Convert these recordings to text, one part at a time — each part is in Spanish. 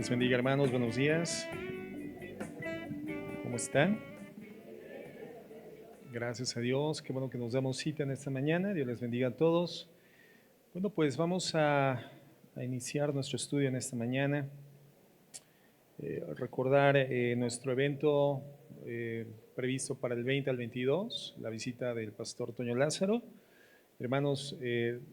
Les bendiga, hermanos, buenos días. ¿Cómo están? Gracias a Dios, qué bueno que nos damos cita en esta mañana. Dios les bendiga a todos. Bueno, pues vamos a iniciar nuestro estudio en esta mañana. Recordar nuestro evento previsto para el 20 al 22, la visita del pastor Toño Lázaro. Hermanos,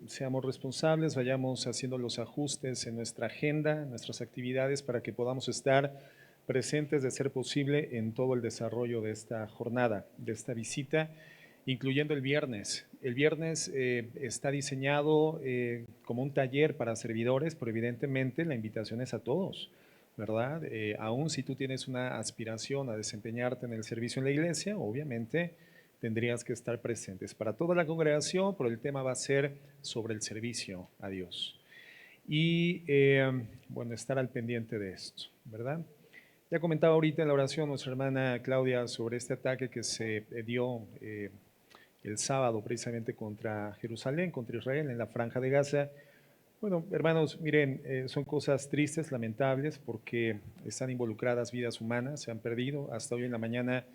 seamos responsables, vayamos haciendo los ajustes en nuestra agenda, en nuestras actividades, para que podamos estar presentes, de ser posible, en todo el desarrollo de esta jornada, de esta visita, incluyendo el viernes. El viernes está diseñado como un taller para servidores, pero evidentemente la invitación es a todos, ¿verdad? Aún si tú tienes una aspiración a desempeñarte en el servicio en la iglesia, obviamente tendrías que estar presentes para toda la congregación, pero el tema va a ser sobre el servicio a Dios. Y bueno, estar al pendiente de esto, ¿verdad? Ya comentaba ahorita en la oración nuestra hermana Claudia sobre este ataque que se dio el sábado precisamente contra Jerusalén, contra Israel, en la Franja de Gaza. Bueno, hermanos, miren, son cosas tristes, lamentables, porque están involucradas vidas humanas, se han perdido. Hasta hoy en la mañana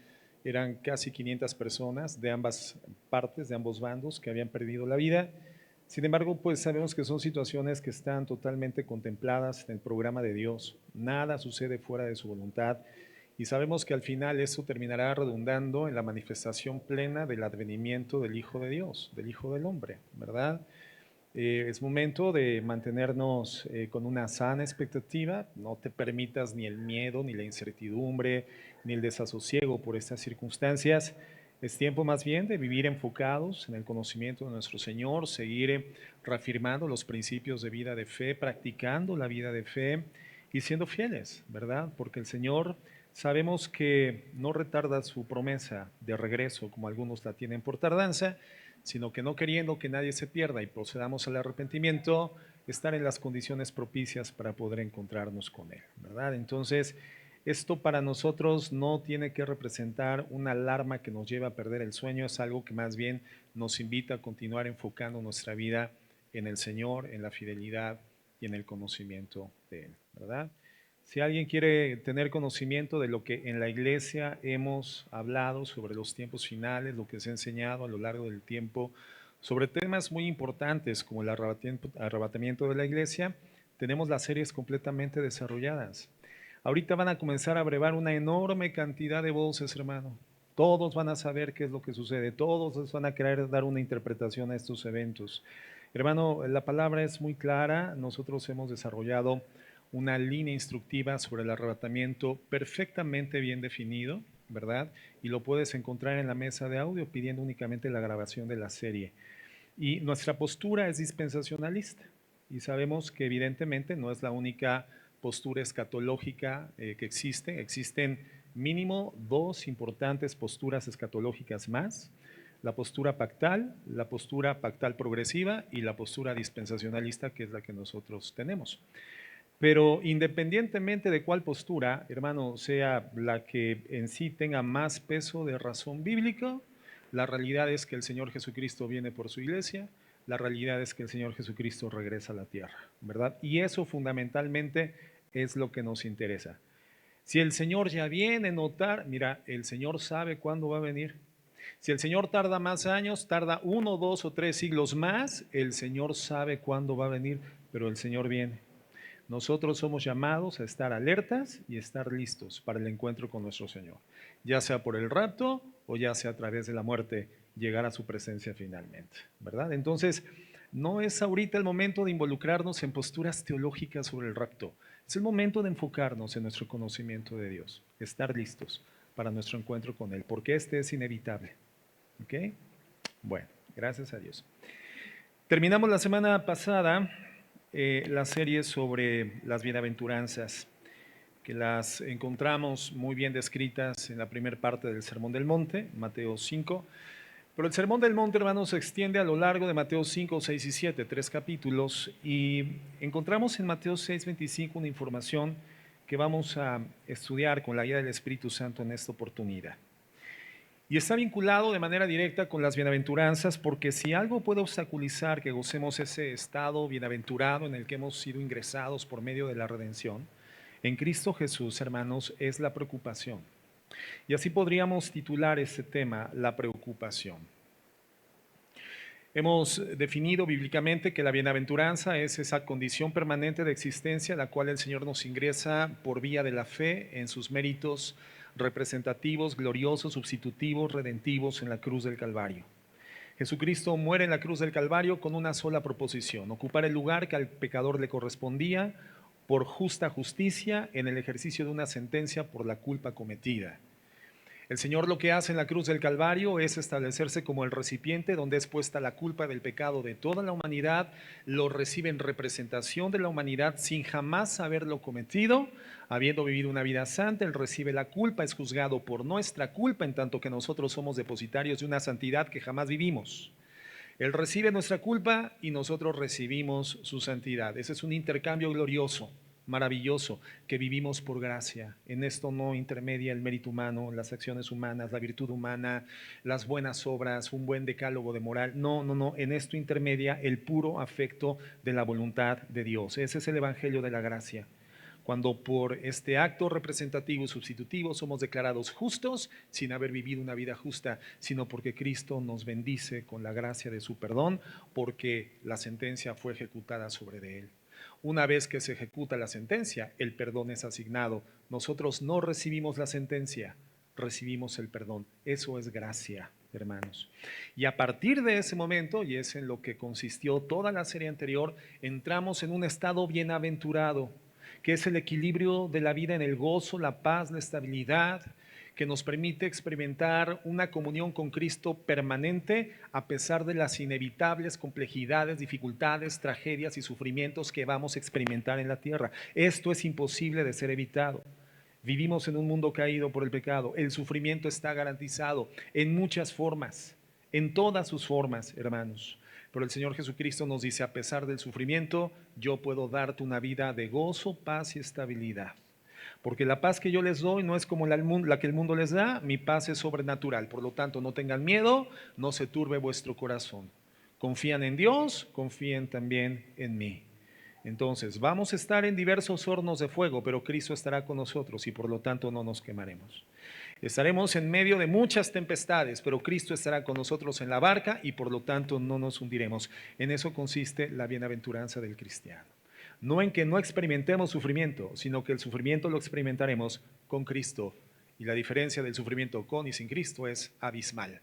eran casi 500 personas de ambas partes, de ambos bandos, que habían perdido la vida. Sin embargo, pues sabemos que son situaciones que están totalmente contempladas en el programa de Dios. Nada sucede fuera de su voluntad. Y sabemos que al final eso terminará redundando en la manifestación plena del advenimiento del Hijo de Dios, del Hijo del Hombre, ¿verdad? Es momento de mantenernos con una sana expectativa. No te permitas ni el miedo, ni la incertidumbre, ni el desasosiego por estas circunstancias. Es tiempo más bien de vivir enfocados en el conocimiento de nuestro Señor, seguir reafirmando los principios de vida de fe, practicando la vida de fe y siendo fieles, ¿verdad? Porque el Señor sabemos que no retarda su promesa de regreso como algunos la tienen por tardanza, sino que no queriendo que nadie se pierda y procedamos al arrepentimiento, estar en las condiciones propicias para poder encontrarnos con Él, ¿verdad? Entonces, esto para nosotros no tiene que representar una alarma que nos lleva a perder el sueño, es algo que más bien nos invita a continuar enfocando nuestra vida en el Señor, en la fidelidad y en el conocimiento de Él, ¿verdad? Si alguien quiere tener conocimiento de lo que en la iglesia hemos hablado sobre los tiempos finales, lo que se ha enseñado a lo largo del tiempo, sobre temas muy importantes como el arrebatamiento de la iglesia, tenemos las series completamente desarrolladas. Ahorita van a comenzar a brevar una enorme cantidad de voces, hermano. Todos van a saber qué es lo que sucede, todos van a querer dar una interpretación a estos eventos. Hermano, la palabra es muy clara, nosotros hemos desarrollado una línea instructiva sobre el arrebatamiento perfectamente bien definido, ¿verdad? Y lo puedes encontrar en la mesa de audio pidiendo únicamente la grabación de la serie. Y nuestra postura es dispensacionalista y sabemos que evidentemente no es la única postura escatológica que existe. Existen mínimo dos importantes posturas escatológicas más: la postura pactal progresiva y la postura dispensacionalista, que es la que nosotros tenemos. Pero independientemente de cuál postura, hermano, sea la que en sí tenga más peso de razón bíblica, la realidad es que el Señor Jesucristo viene por su iglesia, la realidad es que el Señor Jesucristo regresa a la tierra, ¿verdad? Y eso fundamentalmente es lo que nos interesa. Si el Señor ya viene, mira, el Señor sabe cuándo va a venir. Si el Señor tarda más años, tarda 1, 2 o 3 siglos más, el Señor sabe cuándo va a venir, pero el Señor viene. Nosotros somos llamados a estar alertas y estar listos para el encuentro con nuestro Señor, ya sea por el rapto o ya sea a través de la muerte, llegar a su presencia finalmente, ¿verdad? Entonces, no es ahorita el momento de involucrarnos en posturas teológicas sobre el rapto. Es el momento de enfocarnos en nuestro conocimiento de Dios, estar listos para nuestro encuentro con Él, porque este es inevitable. ¿Ok? Bueno, gracias a Dios. Terminamos la semana pasada la serie sobre las bienaventuranzas, que las encontramos muy bien descritas en la primera parte del Sermón del Monte, Mateo 5. Pero el Sermón del Monte, hermanos, se extiende a lo largo de Mateo 5, 6 y 7, 3 capítulos, y encontramos en Mateo 6, 25 una información que vamos a estudiar con la guía del Espíritu Santo en esta oportunidad. Y está vinculado de manera directa con las bienaventuranzas, porque si algo puede obstaculizar que gocemos ese estado bienaventurado en el que hemos sido ingresados por medio de la redención, en Cristo Jesús, hermanos, es la preocupación. Y así podríamos titular este tema, la preocupación. Hemos definido bíblicamente que la bienaventuranza es esa condición permanente de existencia a la cual el Señor nos ingresa por vía de la fe en sus méritos representativos, gloriosos, sustitutivos, redentivos en la cruz del Calvario. Jesucristo muere en la cruz del Calvario con una sola proposición: ocupar el lugar que al pecador le correspondía por justa justicia en el ejercicio de una sentencia por la culpa cometida. El Señor lo que hace en la cruz del Calvario es establecerse como el recipiente donde es puesta la culpa del pecado de toda la humanidad, lo recibe en representación de la humanidad sin jamás haberlo cometido, habiendo vivido una vida santa. Él recibe la culpa, es juzgado por nuestra culpa, en tanto que nosotros somos depositarios de una santidad que jamás vivimos. Él recibe nuestra culpa y nosotros recibimos su santidad. Ese es un intercambio glorioso, maravilloso, que vivimos por gracia. En esto no intermedia el mérito humano, las acciones humanas, la virtud humana, las buenas obras, un buen decálogo de moral. No. En esto intermedia el puro afecto de la voluntad de Dios. Ese es el evangelio de la gracia. Cuando por este acto representativo y sustitutivo somos declarados justos sin haber vivido una vida justa, sino porque Cristo nos bendice con la gracia de su perdón, porque la sentencia fue ejecutada sobre de él. Una vez que se ejecuta la sentencia, el perdón es asignado. Nosotros no recibimos la sentencia, recibimos el perdón. Eso es gracia, hermanos. Y a partir de ese momento, y es en lo que consistió toda la serie anterior, entramos en un estado bienaventurado, que es el equilibrio de la vida en el gozo, la paz, la estabilidad, que nos permite experimentar una comunión con Cristo permanente a pesar de las inevitables complejidades, dificultades, tragedias y sufrimientos que vamos a experimentar en la tierra. Esto es imposible de ser evitado. Vivimos en un mundo caído por el pecado. El sufrimiento está garantizado en muchas formas, en todas sus formas, hermanos. Pero el Señor Jesucristo nos dice: a pesar del sufrimiento, yo puedo darte una vida de gozo, paz y estabilidad. Porque la paz que yo les doy no es como la que el mundo les da. Mi paz es sobrenatural. Por lo tanto, no tengan miedo, no se turbe vuestro corazón. Confían en Dios, confíen también en mí. Entonces, vamos a estar en diversos hornos de fuego, pero Cristo estará con nosotros y por lo tanto no nos quemaremos. Estaremos en medio de muchas tempestades, pero Cristo estará con nosotros en la barca y por lo tanto no nos hundiremos. En eso consiste la bienaventuranza del cristiano. No en que no experimentemos sufrimiento, sino que el sufrimiento lo experimentaremos con Cristo. Y la diferencia del sufrimiento con y sin Cristo es abismal.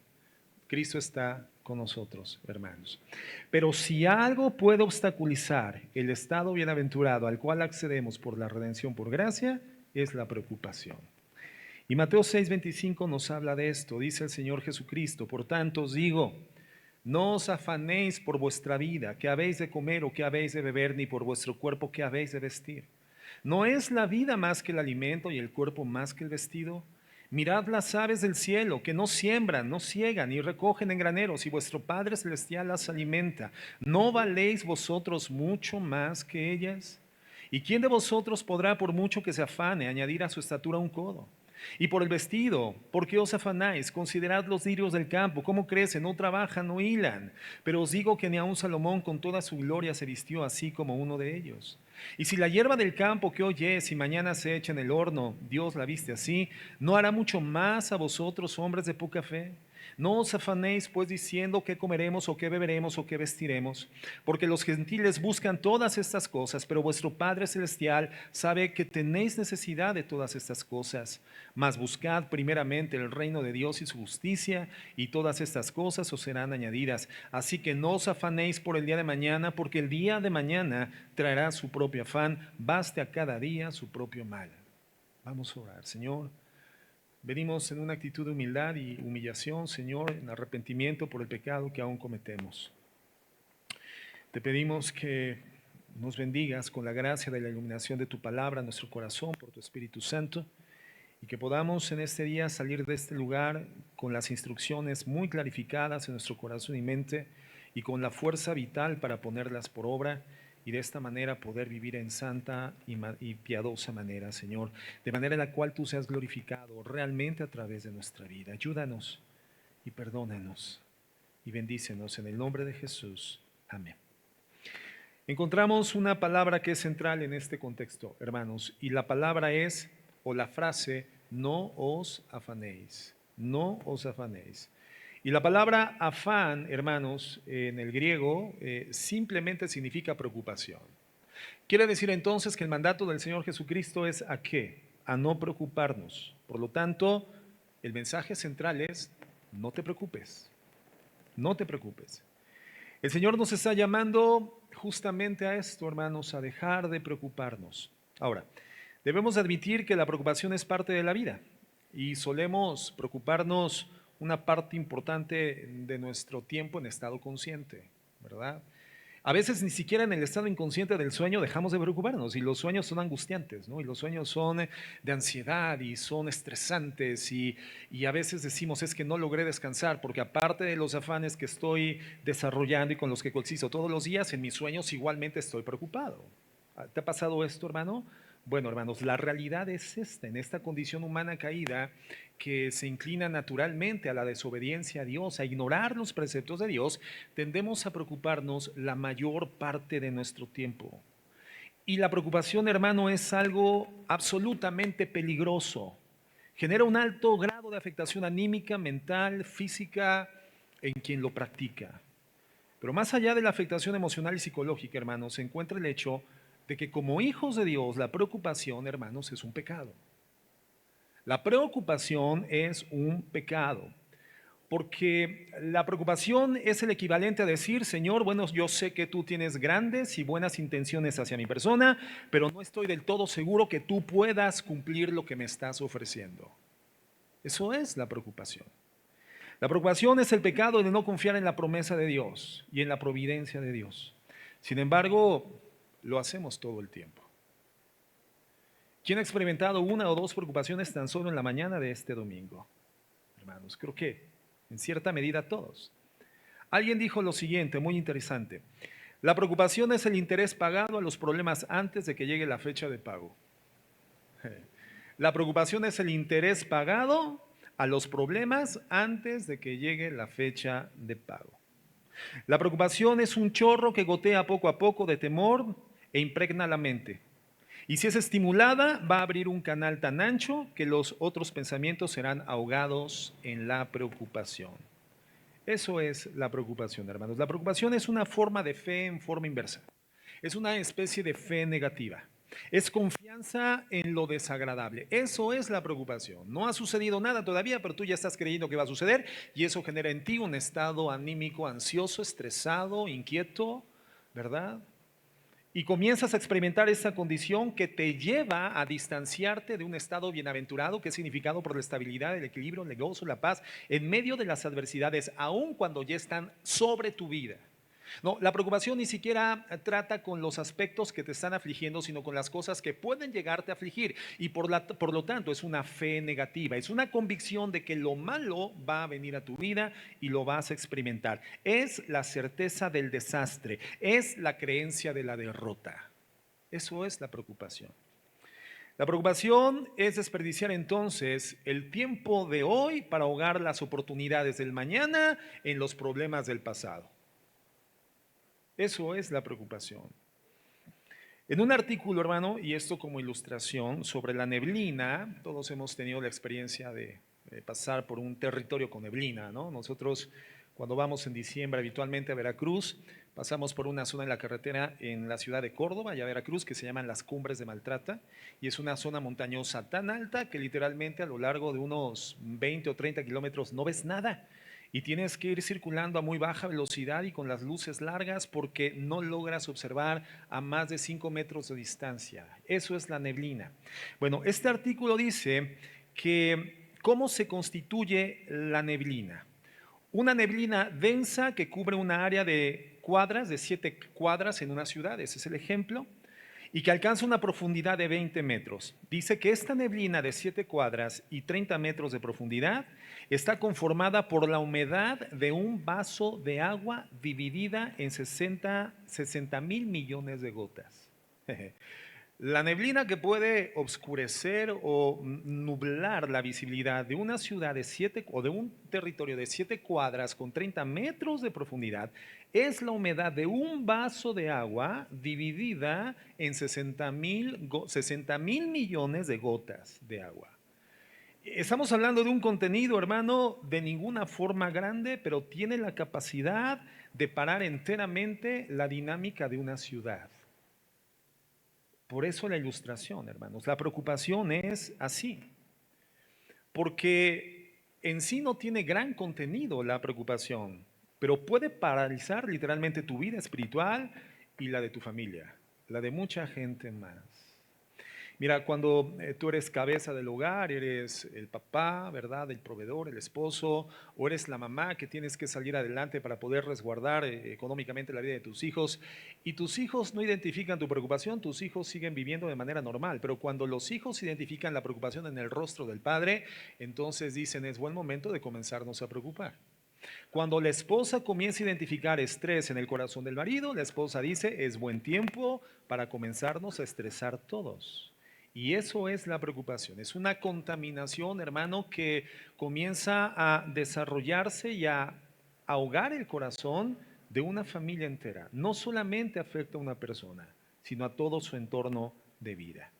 Cristo está con nosotros, hermanos. Pero si algo puede obstaculizar el estado bienaventurado al cual accedemos por la redención por gracia, es la preocupación. Y Mateo 6:25 nos habla de esto. Dice el Señor Jesucristo: por tanto os digo, no os afanéis por vuestra vida, qué habéis de comer o qué habéis de beber, ni por vuestro cuerpo, qué habéis de vestir. ¿No es la vida más que el alimento y el cuerpo más que el vestido? Mirad las aves del cielo, que no siembran, no ciegan, ni recogen en graneros, y vuestro Padre Celestial las alimenta. ¿No valéis vosotros mucho más que ellas? ¿Y quién de vosotros podrá, por mucho que se afane, añadir a su estatura un codo? Y por el vestido, ¿por qué os afanáis? Considerad los lirios del campo, cómo crecen, no trabajan, no hilan. Pero os digo que ni aun Salomón con toda su gloria se vistió así como uno de ellos. Y si la hierba del campo que hoy es y mañana se echa en el horno, Dios la viste así, ¿no hará mucho más a vosotros, hombres de poca fe? No os afanéis pues diciendo qué comeremos o qué beberemos o qué vestiremos, porque los gentiles buscan todas estas cosas, pero vuestro Padre Celestial sabe que tenéis necesidad de todas estas cosas. Mas buscad primeramente el reino de Dios y su justicia, y todas estas cosas os serán añadidas. Así que no os afanéis por el día de mañana, porque el día de mañana traerá su propio afán. Baste a cada día su propio mal. Vamos a orar. Señor, venimos en una actitud de humildad y humillación, Señor, en arrepentimiento por el pecado que aún cometemos. Te pedimos que nos bendigas con la gracia de la iluminación de tu palabra en nuestro corazón por tu Espíritu Santo, y que podamos en este día salir de este lugar con las instrucciones muy clarificadas en nuestro corazón y mente, y con la fuerza vital para ponerlas por obra, y de esta manera poder vivir en santa y piadosa manera, Señor, de manera en la cual tú seas glorificado realmente a través de nuestra vida. Ayúdanos y perdónanos y bendícenos en el nombre de Jesús. Amén. Encontramos una palabra que es central en este contexto, hermanos, y la palabra es, o la frase, no os afanéis, no os afanéis. Y la palabra afán, hermanos, en el griego, simplemente significa preocupación. Quiere decir entonces que el mandato del Señor Jesucristo es ¿a qué? A no preocuparnos. Por lo tanto, el mensaje central es, no te preocupes, no te preocupes. El Señor nos está llamando justamente a esto, hermanos, a dejar de preocuparnos. Ahora, debemos admitir que la preocupación es parte de la vida y solemos preocuparnos una parte importante de nuestro tiempo en estado consciente, ¿verdad? A veces ni siquiera en el estado inconsciente del sueño dejamos de preocuparnos y los sueños son angustiantes, ¿no? Y los sueños son de ansiedad y son estresantes y a veces decimos es que no logré descansar porque aparte de los afanes que estoy desarrollando y con los que coexisto todos los días, en mis sueños igualmente estoy preocupado. ¿Te ha pasado esto, hermano? Bueno, hermanos, la realidad es esta, en esta condición humana caída que se inclina naturalmente a la desobediencia a Dios, a ignorar los preceptos de Dios, tendemos a preocuparnos la mayor parte de nuestro tiempo. Y la preocupación, hermano, es algo absolutamente peligroso. Genera un alto grado de afectación anímica, mental, física en quien lo practica. Pero más allá de la afectación emocional y psicológica, hermanos, se encuentra el hecho de que como hijos de Dios, la preocupación, hermanos, es un pecado. La preocupación es un pecado, porque la preocupación es el equivalente a decir, Señor, bueno, yo sé que tú tienes grandes y buenas intenciones hacia mi persona, pero no estoy del todo seguro que tú puedas cumplir lo que me estás ofreciendo. Eso es la preocupación. La preocupación es el pecado de no confiar en la promesa de Dios y en la providencia de Dios. Sin embargo, lo hacemos todo el tiempo. ¿Quién ha experimentado una o dos preocupaciones tan solo en la mañana de este domingo? Hermanos, creo que en cierta medida todos. Alguien dijo lo siguiente, muy interesante. La preocupación es el interés pagado a los problemas antes de que llegue la fecha de pago. La preocupación es el interés pagado a los problemas antes de que llegue la fecha de pago. La preocupación es un chorro que gotea poco a poco de temor e impregna la mente. Y si es estimulada, va a abrir un canal tan ancho que los otros pensamientos serán ahogados en la preocupación. Eso es la preocupación, hermanos. La preocupación es una forma de fe en forma inversa. Es una especie de fe negativa. Es confianza en lo desagradable. Eso es la preocupación. No ha sucedido nada todavía, pero tú ya estás creyendo que va a suceder y eso genera en ti un estado anímico ansioso, estresado, inquieto, ¿verdad? Y comienzas a experimentar esa condición que te lleva a distanciarte de un estado bienaventurado que es significado por la estabilidad, el equilibrio, el gozo, la paz, en medio de las adversidades, aun cuando ya están sobre tu vida. No, la preocupación ni siquiera trata con los aspectos que te están afligiendo, sino con las cosas que pueden llegarte a afligir. Y por lo tanto es una fe negativa, es una convicción de que lo malo va a venir a tu vida y lo vas a experimentar. Es la certeza del desastre, es la creencia de la derrota. Eso es la preocupación. La preocupación es desperdiciar entonces el tiempo de hoy para ahogar las oportunidades del mañana en los problemas del pasado. Eso es la preocupación. En un artículo, hermano, y esto como ilustración, sobre la neblina, todos hemos tenido la experiencia de pasar por un territorio con neblina, ¿no? Nosotros, cuando vamos en diciembre habitualmente a Veracruz, pasamos por una zona en la carretera en la ciudad de Córdoba y a Veracruz que se llaman las Cumbres de Maltrata, y es una zona montañosa tan alta que literalmente a lo largo de unos 20 o 30 kilómetros no ves nada. Y tienes que ir circulando a muy baja velocidad y con las luces largas porque no logras observar a más de 5 metros de distancia. Eso es la neblina. Bueno, este artículo dice que cómo se constituye la neblina. Una neblina densa que cubre una área de cuadras, de 7 cuadras en una ciudad, ese es el ejemplo, y que alcanza una profundidad de 20 metros. Dice que esta neblina de 7 cuadras y 30 metros de profundidad está conformada por la humedad de un vaso de agua dividida en 60 mil millones de gotas. La neblina que puede obscurecer o nublar la visibilidad de una ciudad de 7 o de un territorio de 7 cuadras con 30 metros de profundidad es la humedad de un vaso de agua dividida en 60 mil millones de gotas de agua. Estamos hablando de un contenido, hermano, de ninguna forma grande, pero tiene la capacidad de parar enteramente la dinámica de una ciudad. Por eso la ilustración, hermanos. La preocupación es así, porque en sí no tiene gran contenido la preocupación, pero puede paralizar literalmente tu vida espiritual y la de tu familia, la de mucha gente más. Mira, cuando tú eres cabeza del hogar, eres el papá, ¿verdad? El proveedor, el esposo, o eres la mamá que tienes que salir adelante para poder resguardar económicamente la vida de tus hijos, y tus hijos no identifican tu preocupación, tus hijos siguen viviendo de manera normal, pero cuando los hijos identifican la preocupación en el rostro del padre, entonces dicen, es buen momento de comenzarnos a preocupar. Cuando la esposa comienza a identificar estrés en el corazón del marido, la esposa dice, es buen tiempo para comenzarnos a estresar todos. Y eso es la preocupación. Es una contaminación, hermano, que comienza a desarrollarse y a ahogar el corazón de una familia entera. No solamente afecta a una persona, sino a todo su entorno de vida.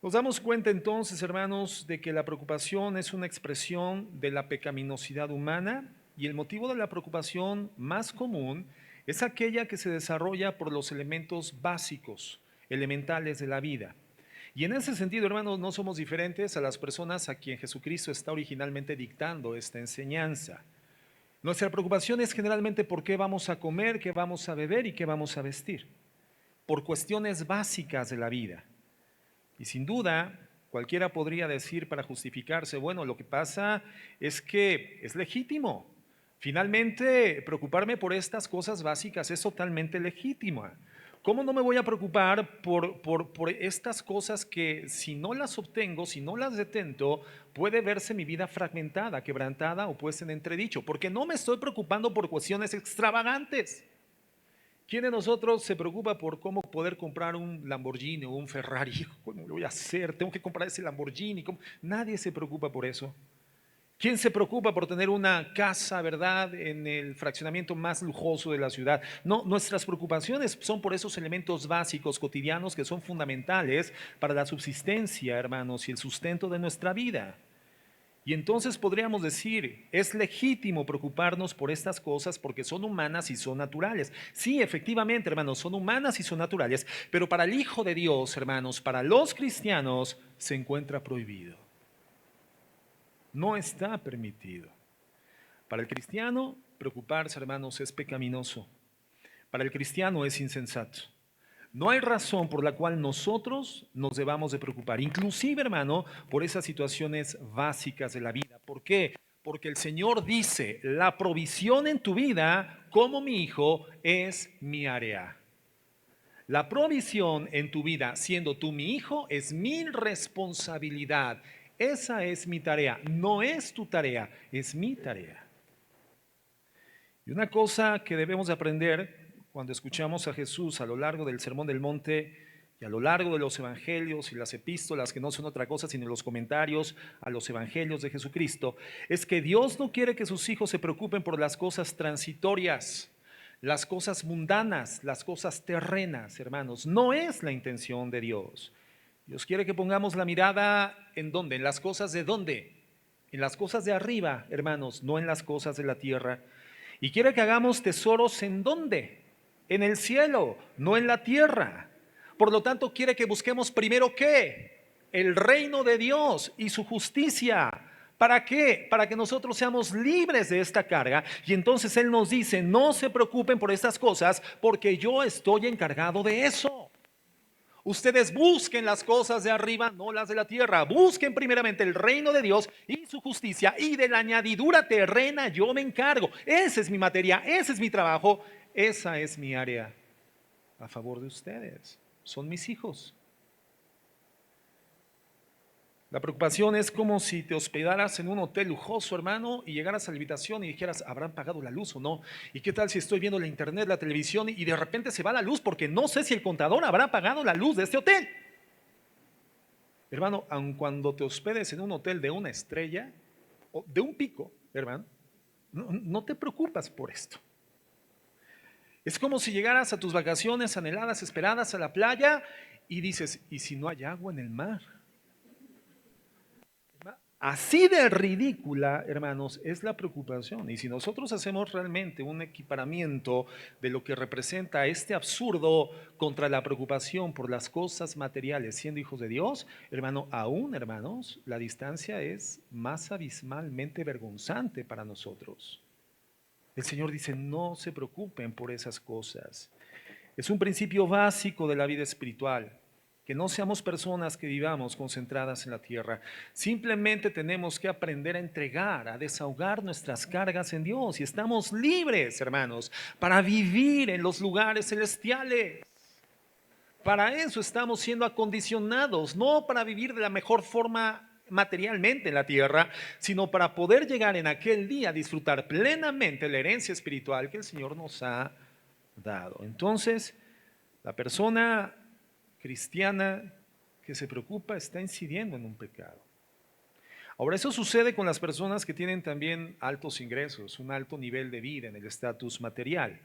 Nos damos cuenta entonces, hermanos, de que la preocupación es una expresión de la pecaminosidad humana y el motivo de la preocupación más común es aquella que se desarrolla por los elementos básicos, elementales de la vida. Y en ese sentido, hermanos, no somos diferentes a las personas a quien Jesucristo está originalmente dictando esta enseñanza. Nuestra preocupación es generalmente por qué vamos a comer, qué vamos a beber y qué vamos a vestir, por cuestiones básicas de la vida. Y sin duda, cualquiera podría decir para justificarse, bueno, lo que pasa es que es legítimo. Finalmente, preocuparme por estas cosas básicas es totalmente legítimo. ¿Cómo no me voy a preocupar por estas cosas que si no las obtengo, si no las detento, puede verse mi vida fragmentada, quebrantada o puesta en entredicho? Porque no me estoy preocupando por cuestiones extravagantes. ¿Quién de nosotros se preocupa por cómo poder comprar un Lamborghini o un Ferrari? ¿Cómo lo voy a hacer? Tengo que comprar ese Lamborghini. ¿Cómo? Nadie se preocupa por eso. ¿Quién se preocupa por tener una casa, verdad, en el fraccionamiento más lujoso de la ciudad? No, nuestras preocupaciones son por esos elementos básicos, cotidianos, que son fundamentales para la subsistencia, hermanos, y el sustento de nuestra vida. Y entonces podríamos decir, es legítimo preocuparnos por estas cosas porque son humanas y son naturales. Sí, efectivamente, hermanos, son humanas y son naturales, pero para el Hijo de Dios, hermanos, para los cristianos, se encuentra prohibido. No está permitido. Para el cristiano, preocuparse, hermanos, es pecaminoso. Para el cristiano es insensato. No hay razón por la cual nosotros nos debamos de preocupar, inclusive, hermano, por esas situaciones básicas de la vida. ¿Por qué? Porque el Señor dice, la provisión en tu vida, como mi hijo, es mi área. La provisión en tu vida, siendo tú mi hijo, es mi responsabilidad. Esa es mi tarea. No es tu tarea, es mi tarea. Y una cosa que debemos aprender cuando escuchamos a Jesús a lo largo del Sermón del Monte y a lo largo de los evangelios y las epístolas, que no son otra cosa sino los comentarios a los evangelios de Jesucristo, es que Dios no quiere que sus hijos se preocupen por las cosas transitorias, las cosas mundanas, las cosas terrenas, hermanos. No es la intención de Dios. Dios quiere que pongamos la mirada en dónde, en las cosas de dónde, en las cosas de arriba, hermanos, no en las cosas de la tierra. Y quiere que hagamos tesoros en dónde, en el cielo, no en la tierra. Por lo tanto, quiere que busquemos primero ¿qué? El reino de Dios y su justicia. ¿Para qué? Para que nosotros seamos libres de esta carga. Y entonces Él nos dice, no se preocupen por estas cosas, porque yo estoy encargado de eso. Ustedes busquen las cosas de arriba, no las de la tierra. Busquen primeramente el reino de Dios y su justicia, y de la añadidura terrena yo me encargo. Esa es mi materia, ese es mi trabajo, esa es mi área a favor de ustedes. Son mis hijos. La preocupación es como si te hospedaras en un hotel lujoso, hermano, y llegaras a la habitación y dijeras, ¿habrán pagado la luz o no? ¿Y qué tal si estoy viendo la internet, la televisión y de repente se va la luz porque no sé si el contador habrá pagado la luz de este hotel? Hermano, aun cuando te hospedes en un hotel de una estrella o de un pico, hermano, no te preocupas por esto. Es como si llegaras a tus vacaciones anheladas, esperadas a la playa y dices, ¿y si no hay agua en el mar? Así de ridícula, hermanos, es la preocupación. Y si nosotros hacemos realmente un equiparamiento de lo que representa este absurdo contra la preocupación por las cosas materiales siendo hijos de Dios, hermano, aún, hermanos, la distancia es más abismalmente vergonzante para nosotros. El Señor dice, no se preocupen por esas cosas. Es un principio básico de la vida espiritual. Que no seamos personas que vivamos concentradas en la tierra. Simplemente tenemos que aprender a entregar, a desahogar nuestras cargas en Dios. Y estamos libres, hermanos, para vivir en los lugares celestiales. Para eso estamos siendo acondicionados, no para vivir de la mejor forma materialmente en la tierra, sino para poder llegar en aquel día a disfrutar plenamente la herencia espiritual que el Señor nos ha dado. Entonces, la persona cristiana que se preocupa está incidiendo en un pecado. Ahora, eso sucede con las personas que tienen también altos ingresos, un alto nivel de vida en el estatus material.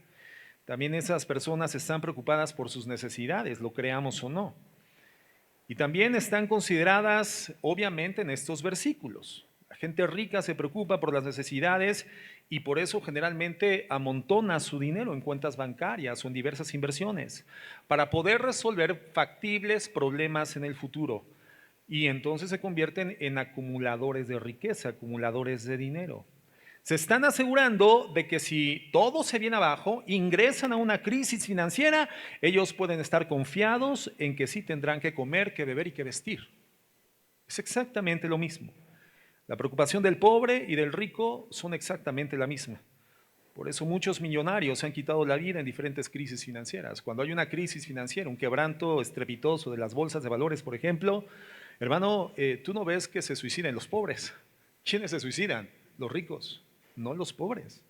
También esas personas están preocupadas por sus necesidades, lo creamos o no. Y también están consideradas, obviamente, en estos versículos. La gente rica se preocupa por las necesidades y por eso generalmente amontona su dinero en cuentas bancarias o en diversas inversiones para poder resolver factibles problemas en el futuro. Y entonces se convierten en acumuladores de riqueza, acumuladores de dinero. Se están asegurando de que si todo se viene abajo, ingresan a una crisis financiera, ellos pueden estar confiados en que sí tendrán que comer, que beber y que vestir. Es exactamente lo mismo. La preocupación del pobre y del rico son exactamente la misma. Por eso muchos millonarios se han quitado la vida en diferentes crisis financieras. Cuando hay una crisis financiera, un quebranto estrepitoso de las bolsas de valores, por ejemplo, hermano, tú no ves que se suiciden los pobres. ¿Quiénes se suicidan? Los ricos, no los pobres.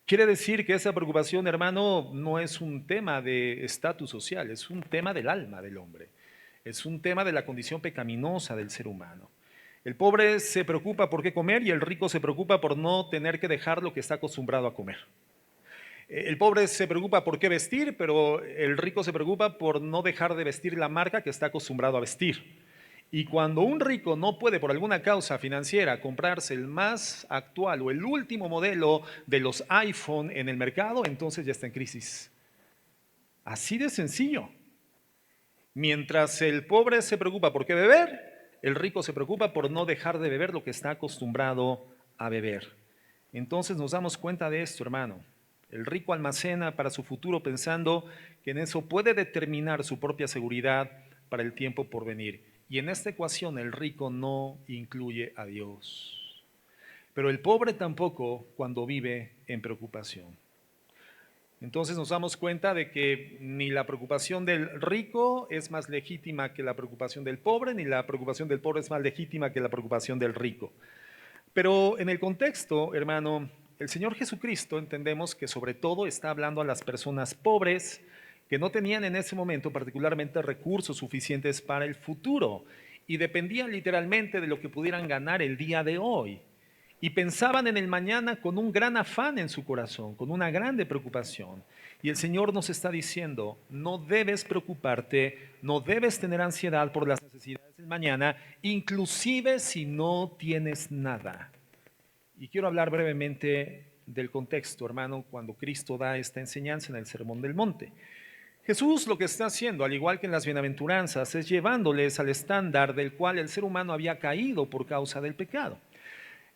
Quiere decir que esa preocupación, hermano, no es un tema de estatus social, es un tema del alma del hombre. Es un tema de la condición pecaminosa del ser humano. El pobre se preocupa por qué comer y el rico se preocupa por no tener que dejar lo que está acostumbrado a comer. El pobre se preocupa por qué vestir, pero el rico se preocupa por no dejar de vestir la marca que está acostumbrado a vestir. Y cuando un rico no puede por alguna causa financiera comprarse el más actual o el último modelo de los iPhone en el mercado, entonces ya está en crisis. Así de sencillo. Mientras el pobre se preocupa por qué beber, el rico se preocupa por no dejar de beber lo que está acostumbrado a beber. Entonces nos damos cuenta de esto, hermano. El rico almacena para su futuro pensando que en eso puede determinar su propia seguridad para el tiempo por venir. Y en esta ecuación el rico no incluye a Dios. Pero el pobre tampoco cuando vive en preocupación. Entonces nos damos cuenta de que ni la preocupación del rico es más legítima que la preocupación del pobre, ni la preocupación del pobre es más legítima que la preocupación del rico. Pero en el contexto, hermano, el Señor Jesucristo entendemos que sobre todo está hablando a las personas pobres que no tenían en ese momento particularmente recursos suficientes para el futuro y dependían literalmente de lo que pudieran ganar el día de hoy. Y pensaban en el mañana con un gran afán en su corazón, con una grande preocupación. Y el Señor nos está diciendo, no debes preocuparte, no debes tener ansiedad por las necesidades del mañana, inclusive si no tienes nada. Y quiero hablar brevemente del contexto, hermano, cuando Cristo da esta enseñanza en el Sermón del Monte. Jesús lo que está haciendo, al igual que en las bienaventuranzas, es llevándoles al estándar del cual el ser humano había caído por causa del pecado.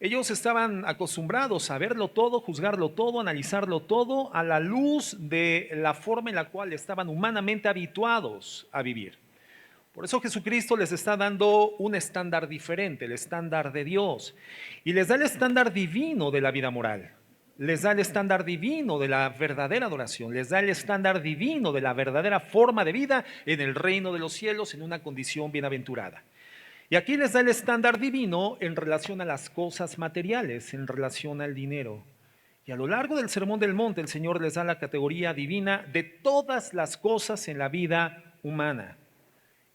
Ellos estaban acostumbrados a verlo todo, juzgarlo todo, analizarlo todo a la luz de la forma en la cual estaban humanamente habituados a vivir. Por eso Jesucristo les está dando un estándar diferente, el estándar de Dios. Y les da el estándar divino de la vida moral. Les da el estándar divino de la verdadera adoración. Les da el estándar divino de la verdadera forma de vida en el reino de los cielos en una condición bienaventurada. Y aquí les da el estándar divino en relación a las cosas materiales, en relación al dinero. Y a lo largo del Sermón del Monte, el Señor les da la categoría divina de todas las cosas en la vida humana.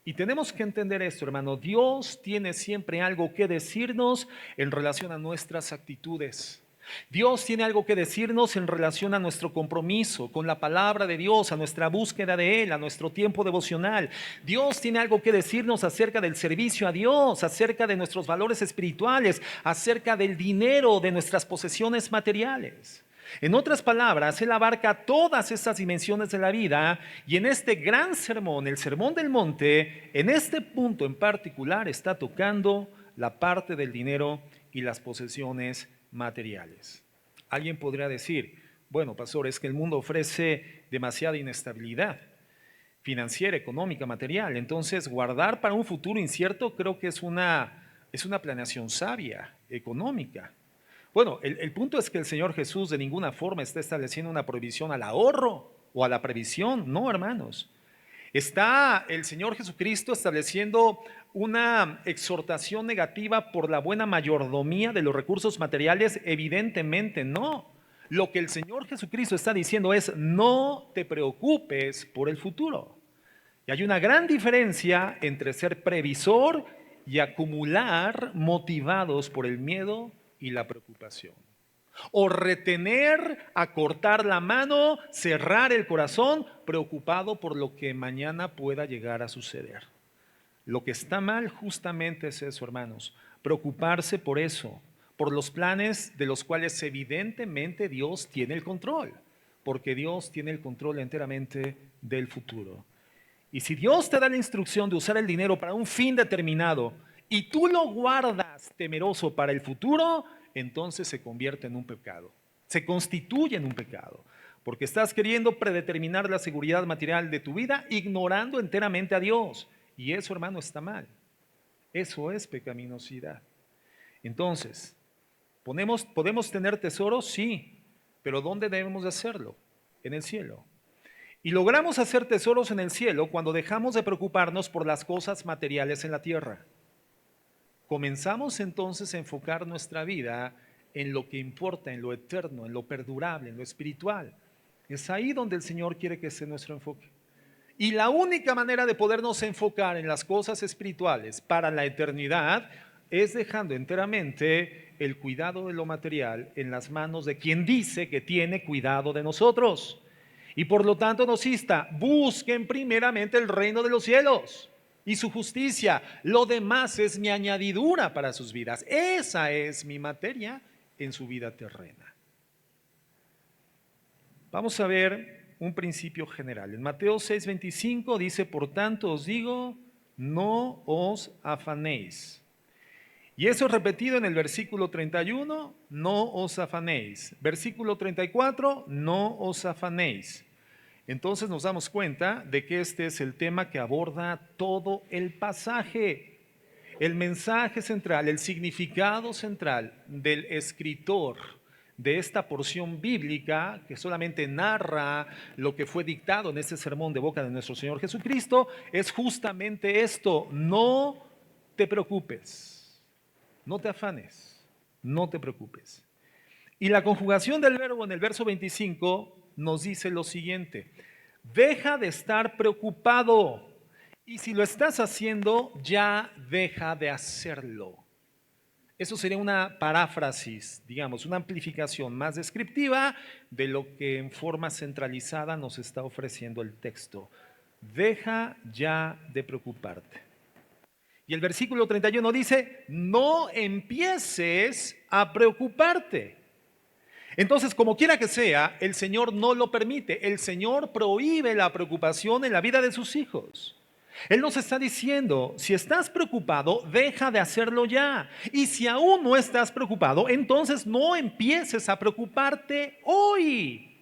Y tenemos que entender esto, hermano. Dios tiene siempre algo que decirnos en relación a nuestras actitudes. Dios tiene algo que decirnos en relación a nuestro compromiso con la palabra de Dios, a nuestra búsqueda de Él, a nuestro tiempo devocional. Dios tiene algo que decirnos acerca del servicio a Dios, acerca de nuestros valores espirituales, acerca del dinero, de nuestras posesiones materiales. En otras palabras, Él abarca todas estas dimensiones de la vida y en este gran sermón, el Sermón del Monte, en este punto en particular está tocando la parte del dinero y las posesiones materiales. Alguien podría decir, bueno, pastor, es que el mundo ofrece demasiada inestabilidad financiera, económica, material. Entonces, guardar para un futuro incierto creo que es una planeación sabia, económica. Bueno, el punto es que el Señor Jesús de ninguna forma está estableciendo una prohibición al ahorro o a la previsión, no, hermanos. ¿Está el Señor Jesucristo estableciendo una exhortación negativa por la buena mayordomía de los recursos materiales? Evidentemente no. Lo que el Señor Jesucristo está diciendo es: no te preocupes por el futuro. Y hay una gran diferencia entre ser previsor y acumular motivados por el miedo y la preocupación. O retener, acortar la mano, cerrar el corazón, preocupado por lo que mañana pueda llegar a suceder. Lo que está mal justamente es eso, hermanos, preocuparse por eso, por los planes de los cuales evidentemente Dios tiene el control, porque Dios tiene el control enteramente del futuro. Y si Dios te da la instrucción de usar el dinero para un fin determinado y tú lo guardas temeroso para el futuro, entonces se convierte en un pecado, se constituye en un pecado, porque estás queriendo predeterminar la seguridad material de tu vida ignorando enteramente a Dios. Y eso, hermano, está mal. Eso es pecaminosidad. Entonces, ¿podemos tener tesoros? Sí, pero ¿dónde debemos de hacerlo? En el cielo. Y logramos hacer tesoros en el cielo cuando dejamos de preocuparnos por las cosas materiales en la tierra. Comenzamos entonces a enfocar nuestra vida en lo que importa, en lo eterno, en lo perdurable, en lo espiritual. Es ahí donde el Señor quiere que esté nuestro enfoque. Y la única manera de podernos enfocar en las cosas espirituales para la eternidad es dejando enteramente el cuidado de lo material en las manos de quien dice que tiene cuidado de nosotros. Y por lo tanto nos insta: busquen primeramente el reino de los cielos y su justicia. Lo demás es mi añadidura para sus vidas. Esa es mi materia en su vida terrena. Vamos a ver un principio general. En Mateo 6:25 dice: por tanto os digo, no os afanéis. Y eso es repetido en el versículo 31, no os afanéis. Versículo 34, no os afanéis. Entonces nos damos cuenta de que este es el tema que aborda todo el pasaje. El mensaje central, el significado central del escritor de esta porción bíblica, que solamente narra lo que fue dictado en este sermón de boca de nuestro Señor Jesucristo, es justamente esto: no te preocupes, no te afanes, no te preocupes. Y la conjugación del verbo en el verso 25 nos dice lo siguiente: deja de estar preocupado, y si lo estás haciendo, ya deja de hacerlo. Eso sería una paráfrasis, digamos, una amplificación más descriptiva de lo que en forma centralizada nos está ofreciendo el texto. Deja ya de preocuparte. Y el versículo 31 dice: no empieces a preocuparte. Entonces, como quiera que sea, el Señor no lo permite. El Señor prohíbe la preocupación en la vida de sus hijos. Él nos está diciendo: si estás preocupado, deja de hacerlo ya. Y si aún no estás preocupado, entonces no empieces a preocuparte hoy.